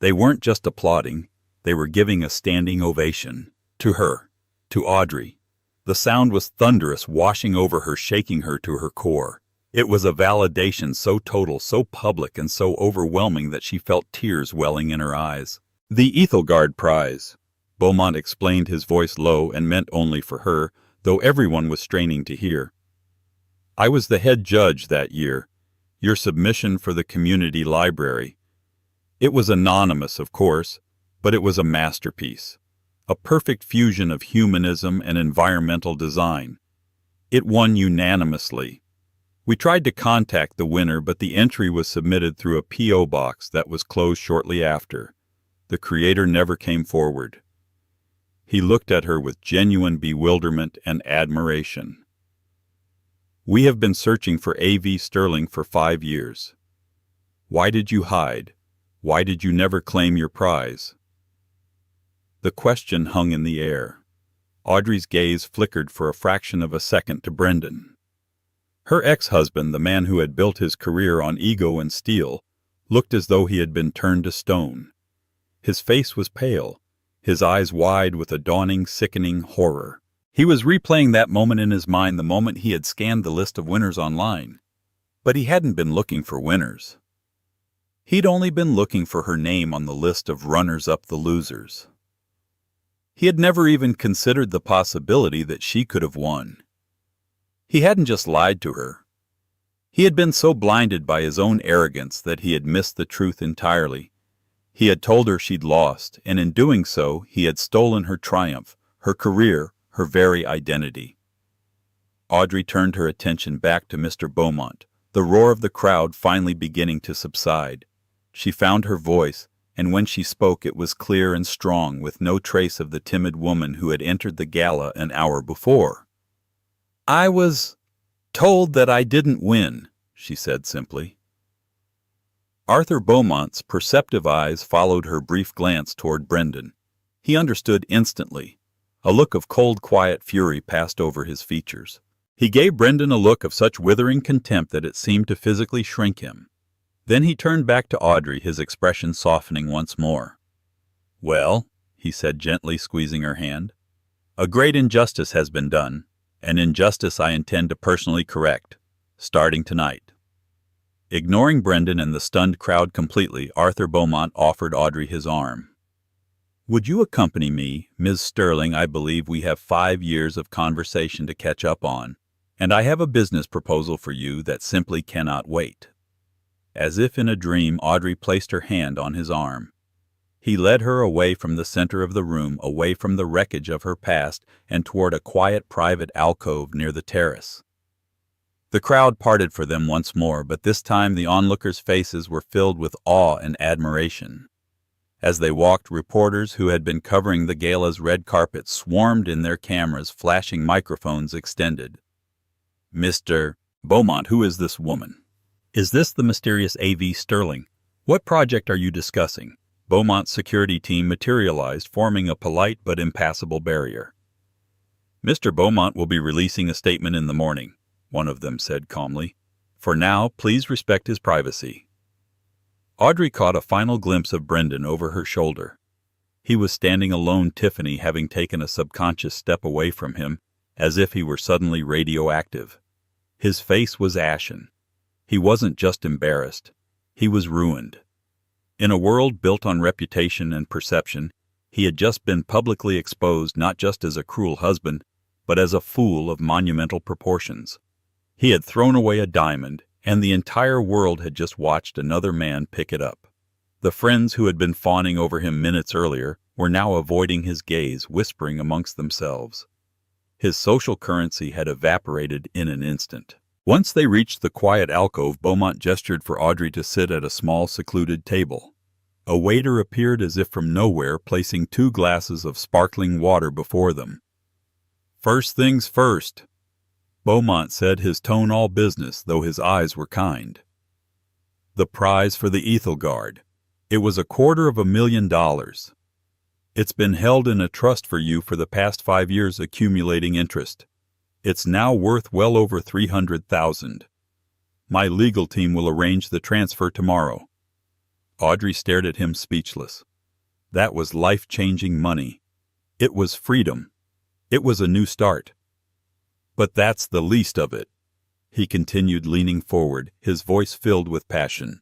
They weren't just applauding, they were giving a standing ovation. To her. To Audrey. The sound was thunderous, washing over her, shaking her to her core. It was a validation so total, so public, and so overwhelming that she felt tears welling in her eyes. "The Ethelgard Prize," Beaumont explained, his voice low and meant only for her, though everyone was straining to hear. "I was the head judge that year. Your submission for the community library. It was anonymous, of course, but it was a masterpiece. A perfect fusion of humanism and environmental design. It won unanimously. We tried to contact the winner, but the entry was submitted through a P.O. box that was closed shortly after. The creator never came forward." He looked at her with genuine bewilderment and admiration. "We have been searching for A.V. Sterling for 5 years. Why did you hide? Why did you never claim your prize?" The question hung in the air. Audrey's gaze flickered for a fraction of a second to Brendan. Her ex-husband, the man who had built his career on ego and steel, looked as though he had been turned to stone. His face was pale, his eyes wide with a dawning, sickening horror. He was replaying that moment in his mind, the moment he had scanned the list of winners online. But he hadn't been looking for winners. He'd only been looking for her name on the list of runners-up, the losers. He had never even considered the possibility that she could have won. He hadn't just lied to her. He had been so blinded by his own arrogance that he had missed the truth entirely. He had told her she'd lost, and in doing so, he had stolen her triumph, her career, her very identity. Audrey turned her attention back to Mr. Beaumont, the roar of the crowd finally beginning to subside. She found her voice, and when she spoke it was clear and strong, with no trace of the timid woman who had entered the gala an hour before. "I was told that I didn't win," she said simply. Arthur Beaumont's perceptive eyes followed her brief glance toward Brendan. He understood instantly. A look of cold, quiet fury passed over his features. He gave Brendan a look of such withering contempt that it seemed to physically shrink him. Then he turned back to Audrey, his expression softening once more. "Well," he said, gently squeezing her hand, "a great injustice has been done, an injustice I intend to personally correct, starting tonight." Ignoring Brendan and the stunned crowd completely, Arthur Beaumont offered Audrey his arm. "Would you accompany me, Ms. Sterling? I believe we have 5 years of conversation to catch up on, and I have a business proposal for you that simply cannot wait." As if in a dream, Audrey placed her hand on his arm. He led her away from the center of the room, away from the wreckage of her past, and toward a quiet private alcove near the terrace. The crowd parted for them once more, but this time the onlookers' faces were filled with awe and admiration. As they walked, reporters who had been covering the gala's red carpet swarmed in, their cameras flashing, microphones extended. "Mr. Beaumont, who is this woman? Is this the mysterious A.V. Sterling? What project are you discussing?" Beaumont's security team materialized, forming a polite but impassable barrier. "Mr. Beaumont will be releasing a statement in the morning," one of them said calmly. "For now, please respect his privacy." Audrey caught a final glimpse of Brendan over her shoulder. He was standing alone, Tiffany having taken a subconscious step away from him, as if he were suddenly radioactive. His face was ashen. He wasn't just embarrassed. He was ruined. In a world built on reputation and perception, he had just been publicly exposed not just as a cruel husband, but as a fool of monumental proportions. He had thrown away a diamond, and the entire world had just watched another man pick it up. The friends who had been fawning over him minutes earlier were now avoiding his gaze, whispering amongst themselves. His social currency had evaporated in an instant. Once they reached the quiet alcove, Beaumont gestured for Audrey to sit at a small, secluded table. A waiter appeared as if from nowhere, placing 2 glasses of sparkling water before them. "First things first," Beaumont said, his tone all business, though his eyes were kind. "The prize for the Ethelgard. It was $250,000. It's been held in a trust for you for the past 5 years, accumulating interest. It's now worth well over $300,000. My legal team will arrange the transfer tomorrow." Audrey stared at him, speechless. That was life-changing money. It was freedom. It was a new start. "But that's the least of it," he continued, leaning forward, his voice filled with passion.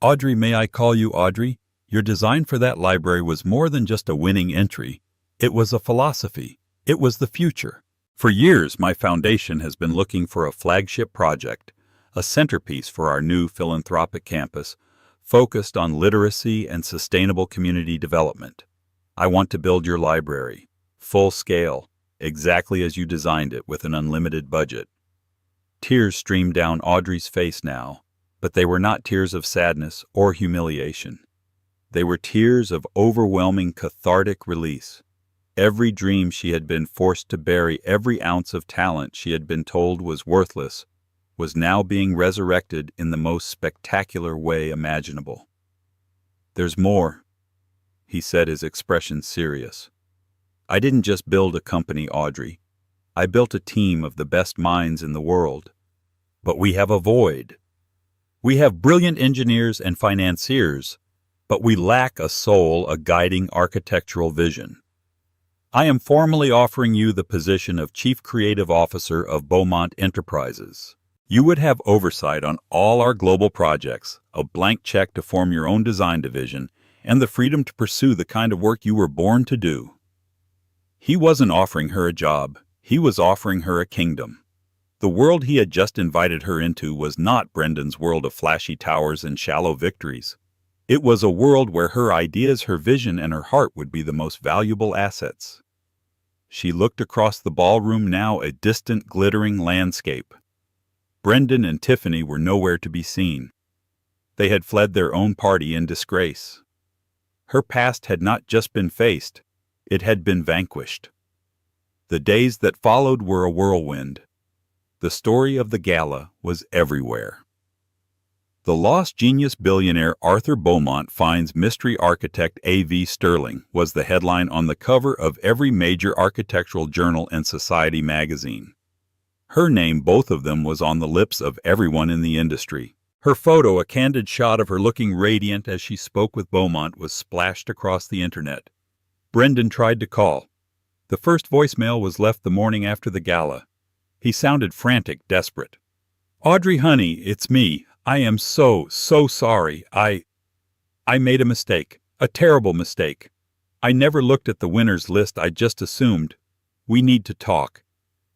"Audrey, may I call you Audrey? Your design for that library was more than just a winning entry. It was a philosophy. It was the future. For years, my foundation has been looking for a flagship project, a centerpiece for our new philanthropic campus, focused on literacy and sustainable community development. I want to build your library, full scale, exactly as you designed it, with an unlimited budget." Tears streamed down Audrey's face now, but they were not tears of sadness or humiliation. They were tears of overwhelming cathartic release. Every dream she had been forced to bury, every ounce of talent she had been told was worthless, was now being resurrected in the most spectacular way imaginable. "There's more," he said, his expression serious. "I didn't just build a company, Audrey. I built a team of the best minds in the world. But we have a void. We have brilliant engineers and financiers, but we lack a soul, a guiding architectural vision. I am formally offering you the position of Chief Creative Officer of Beaumont Enterprises. You would have oversight on all our global projects, a blank check to form your own design division, and the freedom to pursue the kind of work you were born to do." He wasn't offering her a job. He was offering her a kingdom. The world he had just invited her into was not Brendan's world of flashy towers and shallow victories. It was a world where her ideas, her vision, and her heart would be the most valuable assets. She looked across the ballroom now, a distant, glittering landscape. Brendan and Tiffany were nowhere to be seen. They had fled their own party in disgrace. Her past had not just been faced, it had been vanquished. The days that followed were a whirlwind. The story of the gala was everywhere. "The lost genius billionaire Arthur Beaumont finds mystery architect A.V. Sterling" was the headline on the cover of every major architectural journal and society magazine. Her name, both of them, was on the lips of everyone in the industry. Her photo, a candid shot of her looking radiant as she spoke with Beaumont, was splashed across the internet. Brendan tried to call. The first voicemail was left the morning after the gala. He sounded frantic, desperate. "Audrey, honey, it's me. I am so sorry. I made a mistake. A terrible mistake. I never looked at the winners list. I just assumed. We need to talk.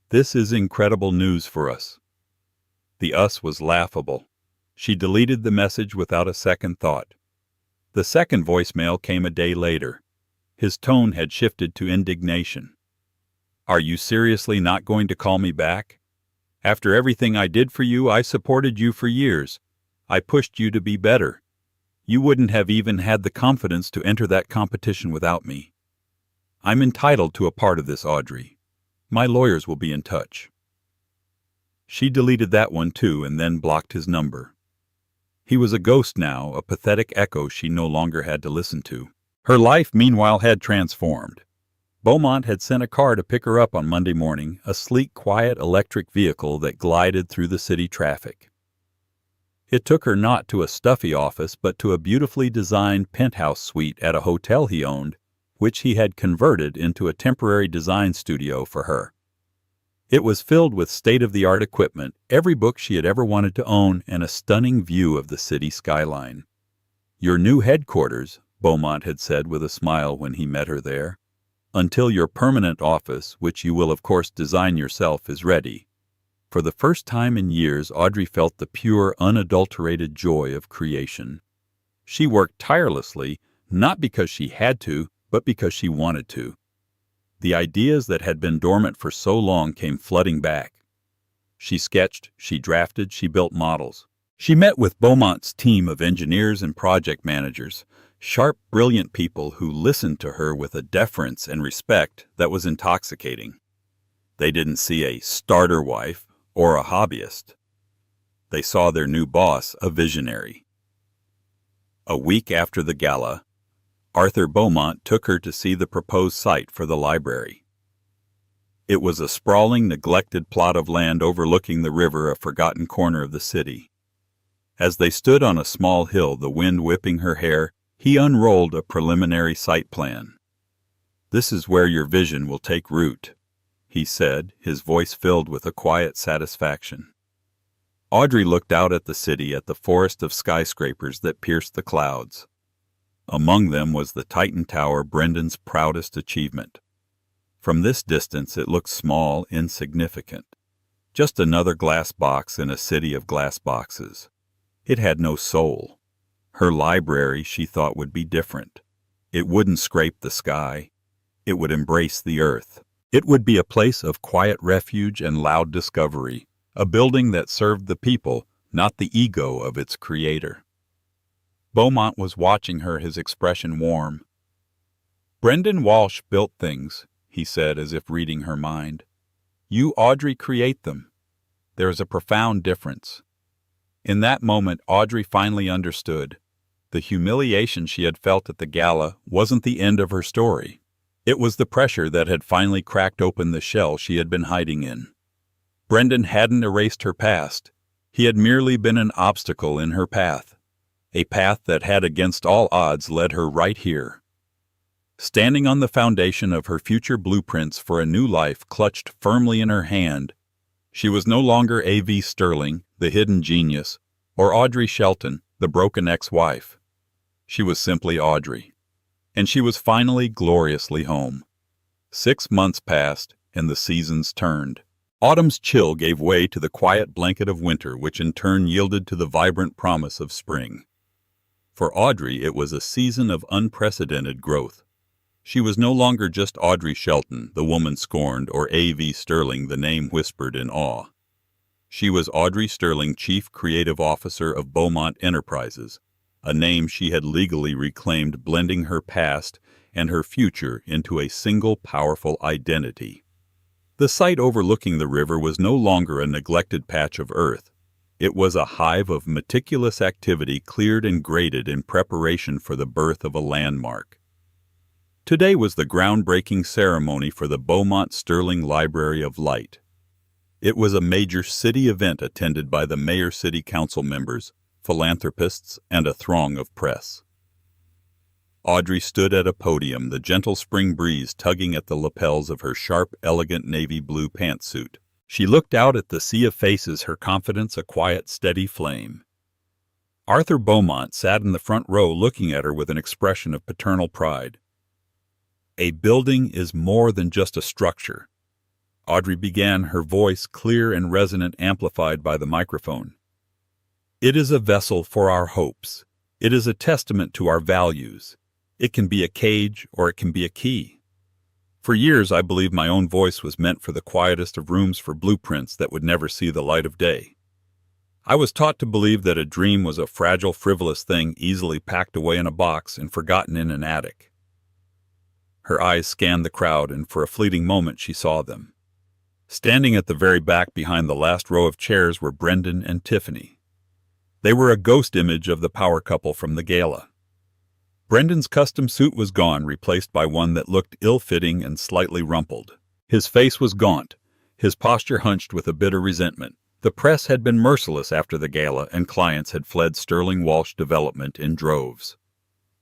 This is incredible news for us." The us was laughable. She deleted the message without a second thought. The second voicemail came a day later. His tone had shifted to indignation. "Are you seriously not going to call me back? After everything I did for you, I supported you for years. I pushed you to be better. You wouldn't have even had the confidence to enter that competition without me. I'm entitled to a part of this, Audrey. My lawyers will be in touch." She deleted that one too and then blocked his number. He was a ghost now, a pathetic echo she no longer had to listen to. Her life, meanwhile, had transformed. Beaumont had sent a car to pick her up on Monday morning, a sleek, quiet electric vehicle that glided through the city traffic. It took her not to a stuffy office, but to a beautifully designed penthouse suite at a hotel he owned, which he had converted into a temporary design studio for her. It was filled with state-of-the-art equipment, every book she had ever wanted to own, and a stunning view of the city skyline. "Your new headquarters," Beaumont had said with a smile when he met her there, "until your permanent office, which you will of course design yourself, is ready." For the first time in years, Audrey felt the pure, unadulterated joy of creation. She worked tirelessly, not because she had to, but because she wanted to. The ideas that had been dormant for so long came flooding back. She sketched, she drafted, she built models. She met with Beaumont's team of engineers and project managers, sharp, brilliant people who listened to her with a deference and respect that was intoxicating. They didn't see a starter wife or a hobbyist. They saw their new boss, a visionary. A week after the gala, Arthur Beaumont took her to see the proposed site for the library. It was a sprawling, neglected plot of land overlooking the river, a forgotten corner of the city. As they stood on a small hill, the wind whipping her hair, he unrolled a preliminary site plan. "This is where your vision will take root," he said, his voice filled with a quiet satisfaction. Audrey looked out at the city, at the forest of skyscrapers that pierced the clouds. Among them was the Titan Tower, Brendan's proudest achievement. From this distance it looked small, insignificant. Just another glass box in a city of glass boxes. It had no soul. Her library, she thought, would be different. It wouldn't scrape the sky. It would embrace the earth. It would be a place of quiet refuge and loud discovery, a building that served the people, not the ego of its creator. Beaumont was watching her, his expression warm. "Brendan Walsh built things," he said, as if reading her mind. "You, Audrey, create them. There is a profound difference." In that moment, Audrey finally understood. The humiliation she had felt at the gala wasn't the end of her story. It was the pressure that had finally cracked open the shell she had been hiding in. Brendan hadn't erased her past. He had merely been an obstacle in her path. A path that had against all odds led her right here. Standing on the foundation of her future blueprints for a new life clutched firmly in her hand, she was no longer A.V. Sterling, the hidden genius, or Audrey Shelton, the broken ex-wife. She was simply Audrey. And she was finally gloriously home. 6 months passed, and the seasons turned. Autumn's chill gave way to the quiet blanket of winter, which in turn yielded to the vibrant promise of spring. For Audrey, it was a season of unprecedented growth. She was no longer just Audrey Shelton, the woman scorned, or A.V. Sterling, the name whispered in awe. She was Audrey Sterling, Chief Creative Officer of Beaumont Enterprises, a name she had legally reclaimed, blending her past and her future into a single powerful identity. The site overlooking the river was no longer a neglected patch of earth. It was a hive of meticulous activity, cleared and graded in preparation for the birth of a landmark. Today was the groundbreaking ceremony for the Beaumont Sterling Library of Light. It was a major city event attended by the mayor, city council members, philanthropists, and a throng of press. Audrey stood at a podium, the gentle spring breeze tugging at the lapels of her sharp, elegant navy blue pantsuit. She looked out at the sea of faces, her confidence a quiet, steady flame. Arthur Beaumont sat in the front row looking at her with an expression of paternal pride. "A building is more than just a structure," Audrey began, her voice clear and resonant, amplified by the microphone. "It is a vessel for our hopes. It is a testament to our values. It can be a cage or it can be a key. For years, I believed my own voice was meant for the quietest of rooms for blueprints that would never see the light of day. I was taught to believe that a dream was a fragile, frivolous thing easily packed away in a box and forgotten in an attic. Her eyes scanned the crowd, and for a fleeting moment she saw them. Standing at the very back behind the last row of chairs were Brendan and Tiffany. They were a ghost image of the power couple from the gala. Brendan's custom suit was gone, replaced by one that looked ill-fitting and slightly rumpled. His face was gaunt, his posture hunched with a bitter resentment. The press had been merciless after the gala, and clients had fled Sterling Walsh Development in droves.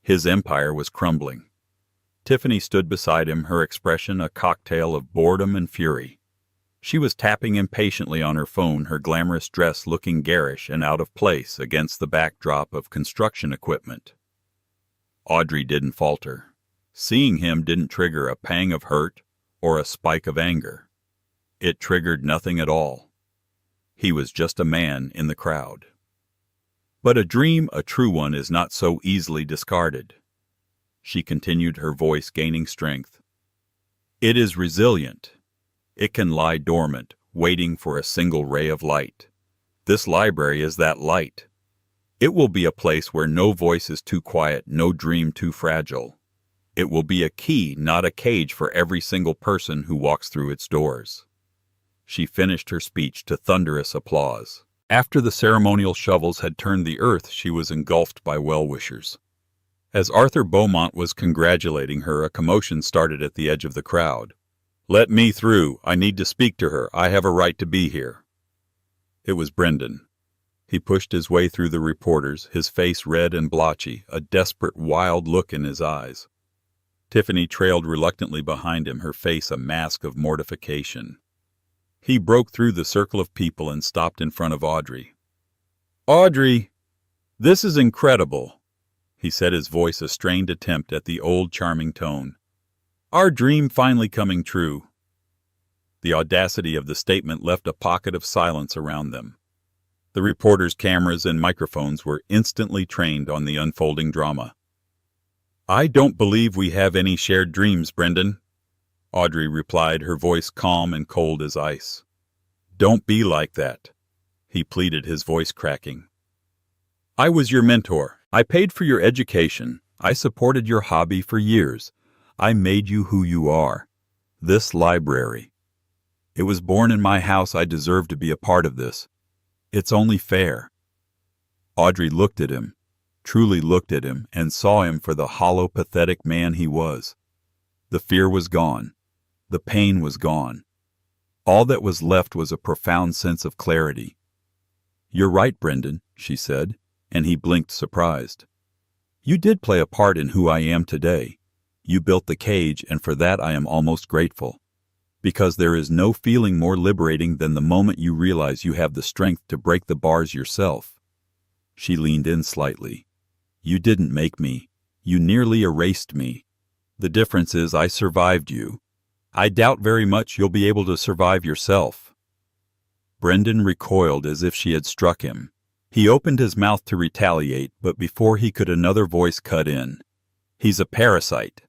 His empire was crumbling. Tiffany stood beside him, her expression a cocktail of boredom and fury. She was tapping impatiently on her phone, her glamorous dress looking garish and out of place against the backdrop of construction equipment. Audrey didn't falter. Seeing him didn't trigger a pang of hurt or a spike of anger. It triggered nothing at all. He was just a man in the crowd. But a dream, a true one, is not so easily discarded. She continued, her voice gaining strength. It is resilient. It can lie dormant, waiting for a single ray of light. This library is that light. It will be a place where no voice is too quiet, no dream too fragile. It will be a key, not a cage, for every single person who walks through its doors. She finished her speech to thunderous applause. After the ceremonial shovels had turned the earth, she was engulfed by well-wishers. As Arthur Beaumont was congratulating her, a commotion started at the edge of the crowd. "Let me through. I need to speak to her. I have a right to be here." It was Brendan. He pushed his way through the reporters, his face red and blotchy, a desperate, wild look in his eyes. Tiffany trailed reluctantly behind him, her face a mask of mortification. He broke through the circle of people and stopped in front of Audrey. "Audrey, this is incredible," he said, his voice a strained attempt at the old charming tone. "Our dream finally coming true." The audacity of the statement left a pocket of silence around them. The reporters' cameras and microphones were instantly trained on the unfolding drama. "I don't believe we have any shared dreams, Brendan," Audrey replied, her voice calm and cold as ice. "Don't be like that," he pleaded, his voice cracking. "I was your mentor. I paid for your education. I supported your hobby for years. I made you who you are. This library. It was born in my house. I deserve to be a part of this. It's only fair." Audrey looked at him, truly looked at him, and saw him for the hollow, pathetic man he was. The fear was gone. The pain was gone. All that was left was a profound sense of clarity. "You're right, Brendan," she said, and he blinked, surprised. "You did play a part in who I am today. You built the cage, and for that I am almost grateful. Because there is no feeling more liberating than the moment you realize you have the strength to break the bars yourself." She leaned in slightly. "You didn't make me. You nearly erased me. The difference is I survived you. I doubt very much you'll be able to survive yourself." Brendan recoiled as if she had struck him. He opened his mouth to retaliate, but before he could, another voice cut in. "He's a parasite."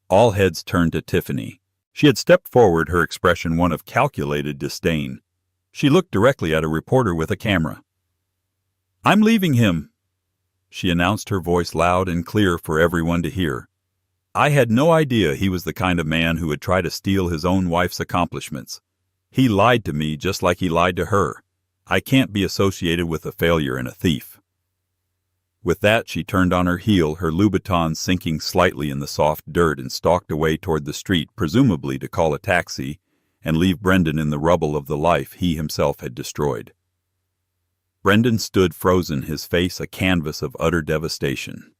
All heads turned to Tiffany. She had stepped forward, her expression one of calculated disdain. She looked directly at a reporter with a camera. "I'm leaving him," she announced, her voice loud and clear for everyone to hear. "I had no idea he was the kind of man who would try to steal his own wife's accomplishments. He lied to me just like he lied to her. I can't be associated with a failure and a thief." With that, she turned on her heel, her Louboutin sinking slightly in the soft dirt, and stalked away toward the street, presumably to call a taxi and leave Brendan in the rubble of the life he himself had destroyed. Brendan stood frozen, his face a canvas of utter devastation.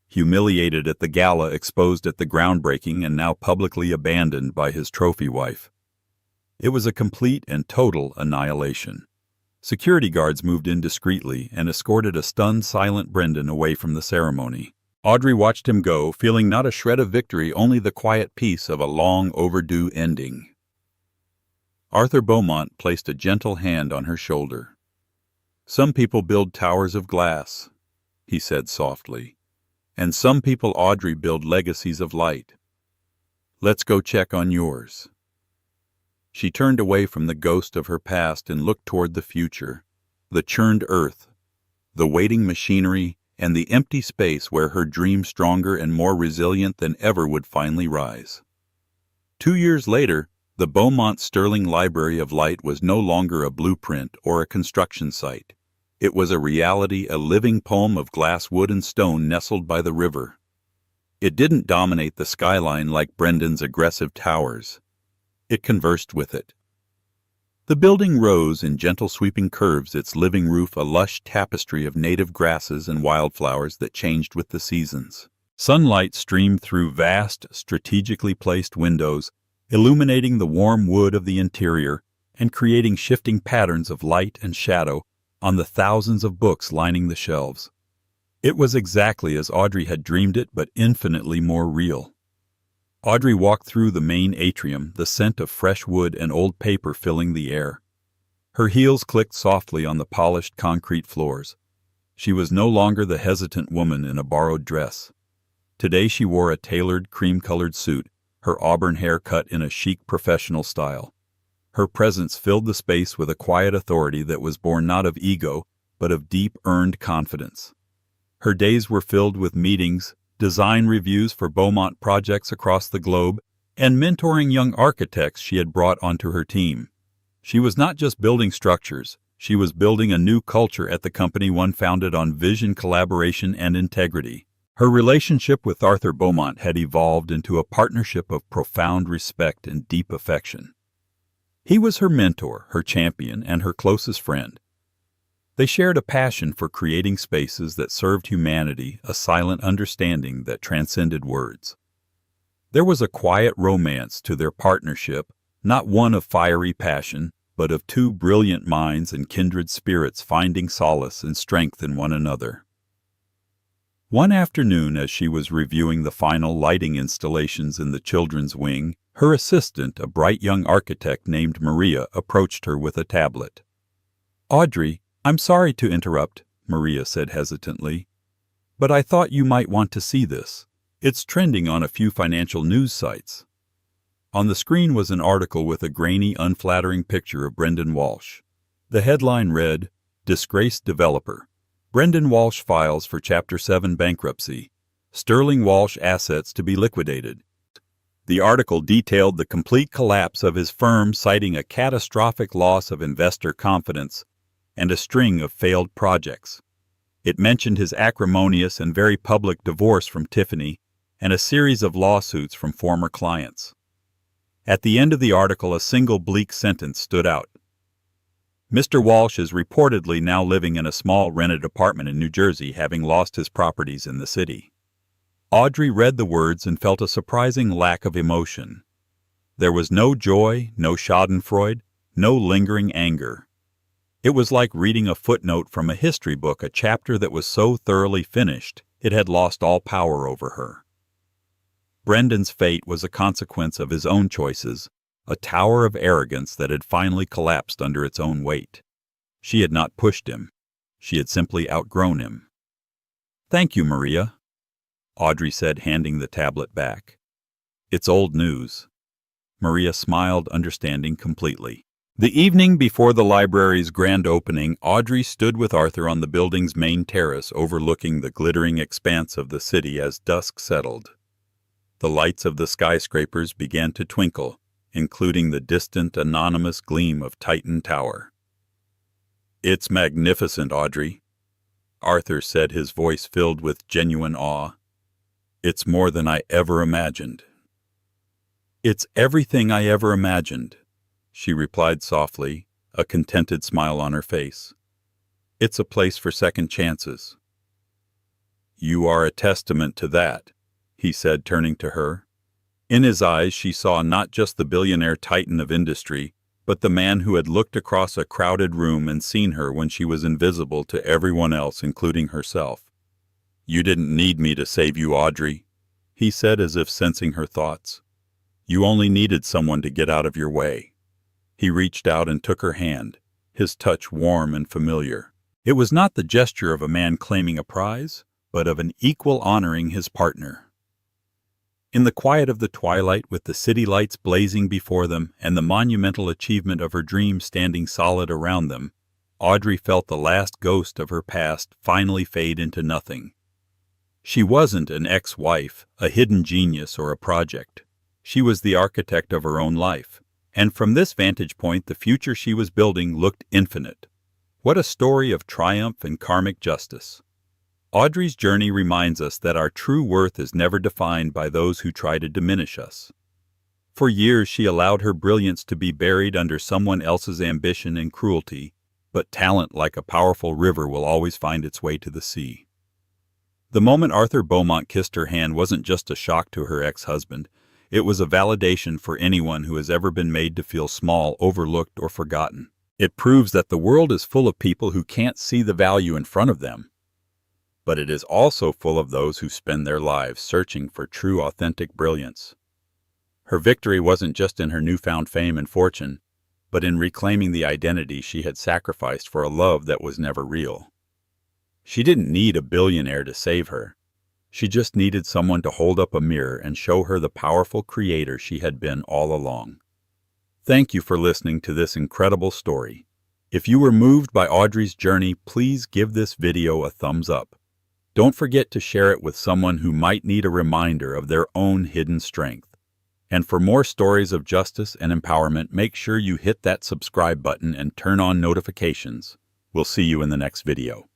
Humiliated at the gala, exposed at the groundbreaking, and now publicly abandoned by his trophy wife. It was a complete and total annihilation. Security guards moved in discreetly and escorted a stunned, silent Brendan away from the ceremony. Audrey watched him go, feeling not a shred of victory, only the quiet peace of a long overdue ending. Arthur Beaumont placed a gentle hand on her shoulder. "Some people build towers of glass," he said softly, "and some people, Audrey, build legacies of light. Let's go check on yours." She turned away from the ghost of her past and looked toward the future, the churned earth, the waiting machinery, and the empty space where her dream, stronger and more resilient than ever, would finally rise. 2 years later, the Beaumont Sterling Library of Light was no longer a blueprint or a construction site. It was a reality, a living poem of glass, wood, and stone nestled by the river. It didn't dominate the skyline like Brendan's aggressive towers. It conversed with it. The building rose in gentle sweeping curves, its living roof a lush tapestry of native grasses and wildflowers that changed with the seasons. Sunlight streamed through vast, strategically placed windows, illuminating the warm wood of the interior and creating shifting patterns of light and shadow on the thousands of books lining the shelves. It was exactly as Audrey had dreamed it, but infinitely more real. Audrey walked through the main atrium, the scent of fresh wood and old paper filling the air. Her heels clicked softly on the polished concrete floors. She was no longer the hesitant woman in a borrowed dress. Today she wore a tailored, cream-colored suit, her auburn hair cut in a chic professional style. Her presence filled the space with a quiet authority that was born not of ego, but of deep, earned confidence. Her days were filled with meetings, design reviews for Beaumont projects across the globe, and mentoring young architects she had brought onto her team. She was not just building structures, she was building a new culture at the company, one founded on vision, collaboration, and integrity. Her relationship with Arthur Beaumont had evolved into a partnership of profound respect and deep affection. He was her mentor, her champion, and her closest friend. They shared a passion for creating spaces that served humanity, a silent understanding that transcended words. There was a quiet romance to their partnership, not one of fiery passion, but of two brilliant minds and kindred spirits finding solace and strength in one another. One afternoon, as she was reviewing the final lighting installations in the children's wing, her assistant, a bright young architect named Maria, approached her with a tablet. "Audrey, I'm sorry to interrupt," Maria said hesitantly, "but I thought you might want to see this. It's trending on a few financial news sites." On the screen was an article with a grainy, unflattering picture of Brendan Walsh. The headline read, "Disgraced Developer. Brendan Walsh files for Chapter 7 bankruptcy. Sterling Walsh assets to be liquidated." The article detailed the complete collapse of his firm, citing a catastrophic loss of investor confidence and a string of failed projects. It mentioned his acrimonious and very public divorce from Tiffany and a series of lawsuits from former clients. At the end of the article, a single bleak sentence stood out. "Mr. Walsh is reportedly now living in a small rented apartment in New Jersey, having lost his properties in the city." Audrey read the words and felt a surprising lack of emotion. There was no joy, no schadenfreude, no lingering anger. It was like reading a footnote from a history book, a chapter that was so thoroughly finished it had lost all power over her. Brendan's fate was a consequence of his own choices, a tower of arrogance that had finally collapsed under its own weight. She had not pushed him. She had simply outgrown him. "Thank you, Maria," Audrey said, handing the tablet back. "It's old news." Maria smiled, understanding completely. The evening before the library's grand opening, Audrey stood with Arthur on the building's main terrace overlooking the glittering expanse of the city as dusk settled. The lights of the skyscrapers began to twinkle, including the distant, anonymous gleam of Titan Tower. "It's magnificent, Audrey," Arthur said, his voice filled with genuine awe. "It's more than I ever imagined." "It's everything I ever imagined," she replied softly, a contented smile on her face. "It's a place for second chances." "You are a testament to that," he said, turning to her. In his eyes she saw not just the billionaire titan of industry, but the man who had looked across a crowded room and seen her when she was invisible to everyone else, including herself. "You didn't need me to save you, Audrey," he said, as if sensing her thoughts. "You only needed someone to get out of your way." He reached out and took her hand, his touch warm and familiar. It was not the gesture of a man claiming a prize, but of an equal honoring his partner. In the quiet of the twilight, with the city lights blazing before them and the monumental achievement of her dreams standing solid around them, Audrey felt the last ghost of her past finally fade into nothing. She wasn't an ex-wife, a hidden genius, or a project. She was the architect of her own life, and from this vantage point the future she was building looked infinite. What a story of triumph and karmic justice. Audrey's journey reminds us that our true worth is never defined by those who try to diminish us. For years she allowed her brilliance to be buried under someone else's ambition and cruelty, but talent, like a powerful river, will always find its way to the sea. The moment Arthur Beaumont kissed her hand wasn't just a shock to her ex-husband. It was a validation for anyone who has ever been made to feel small, overlooked, or forgotten. It proves that the world is full of people who can't see the value in front of them. But it is also full of those who spend their lives searching for true, authentic brilliance. Her victory wasn't just in her newfound fame and fortune, but in reclaiming the identity she had sacrificed for a love that was never real. She didn't need a billionaire to save her. She just needed someone to hold up a mirror and show her the powerful creator she had been all along. Thank you for listening to this incredible story. If you were moved by Audrey's journey, please give this video a thumbs up. Don't forget to share it with someone who might need a reminder of their own hidden strength. And for more stories of justice and empowerment, make sure you hit that subscribe button and turn on notifications. We'll see you in the next video.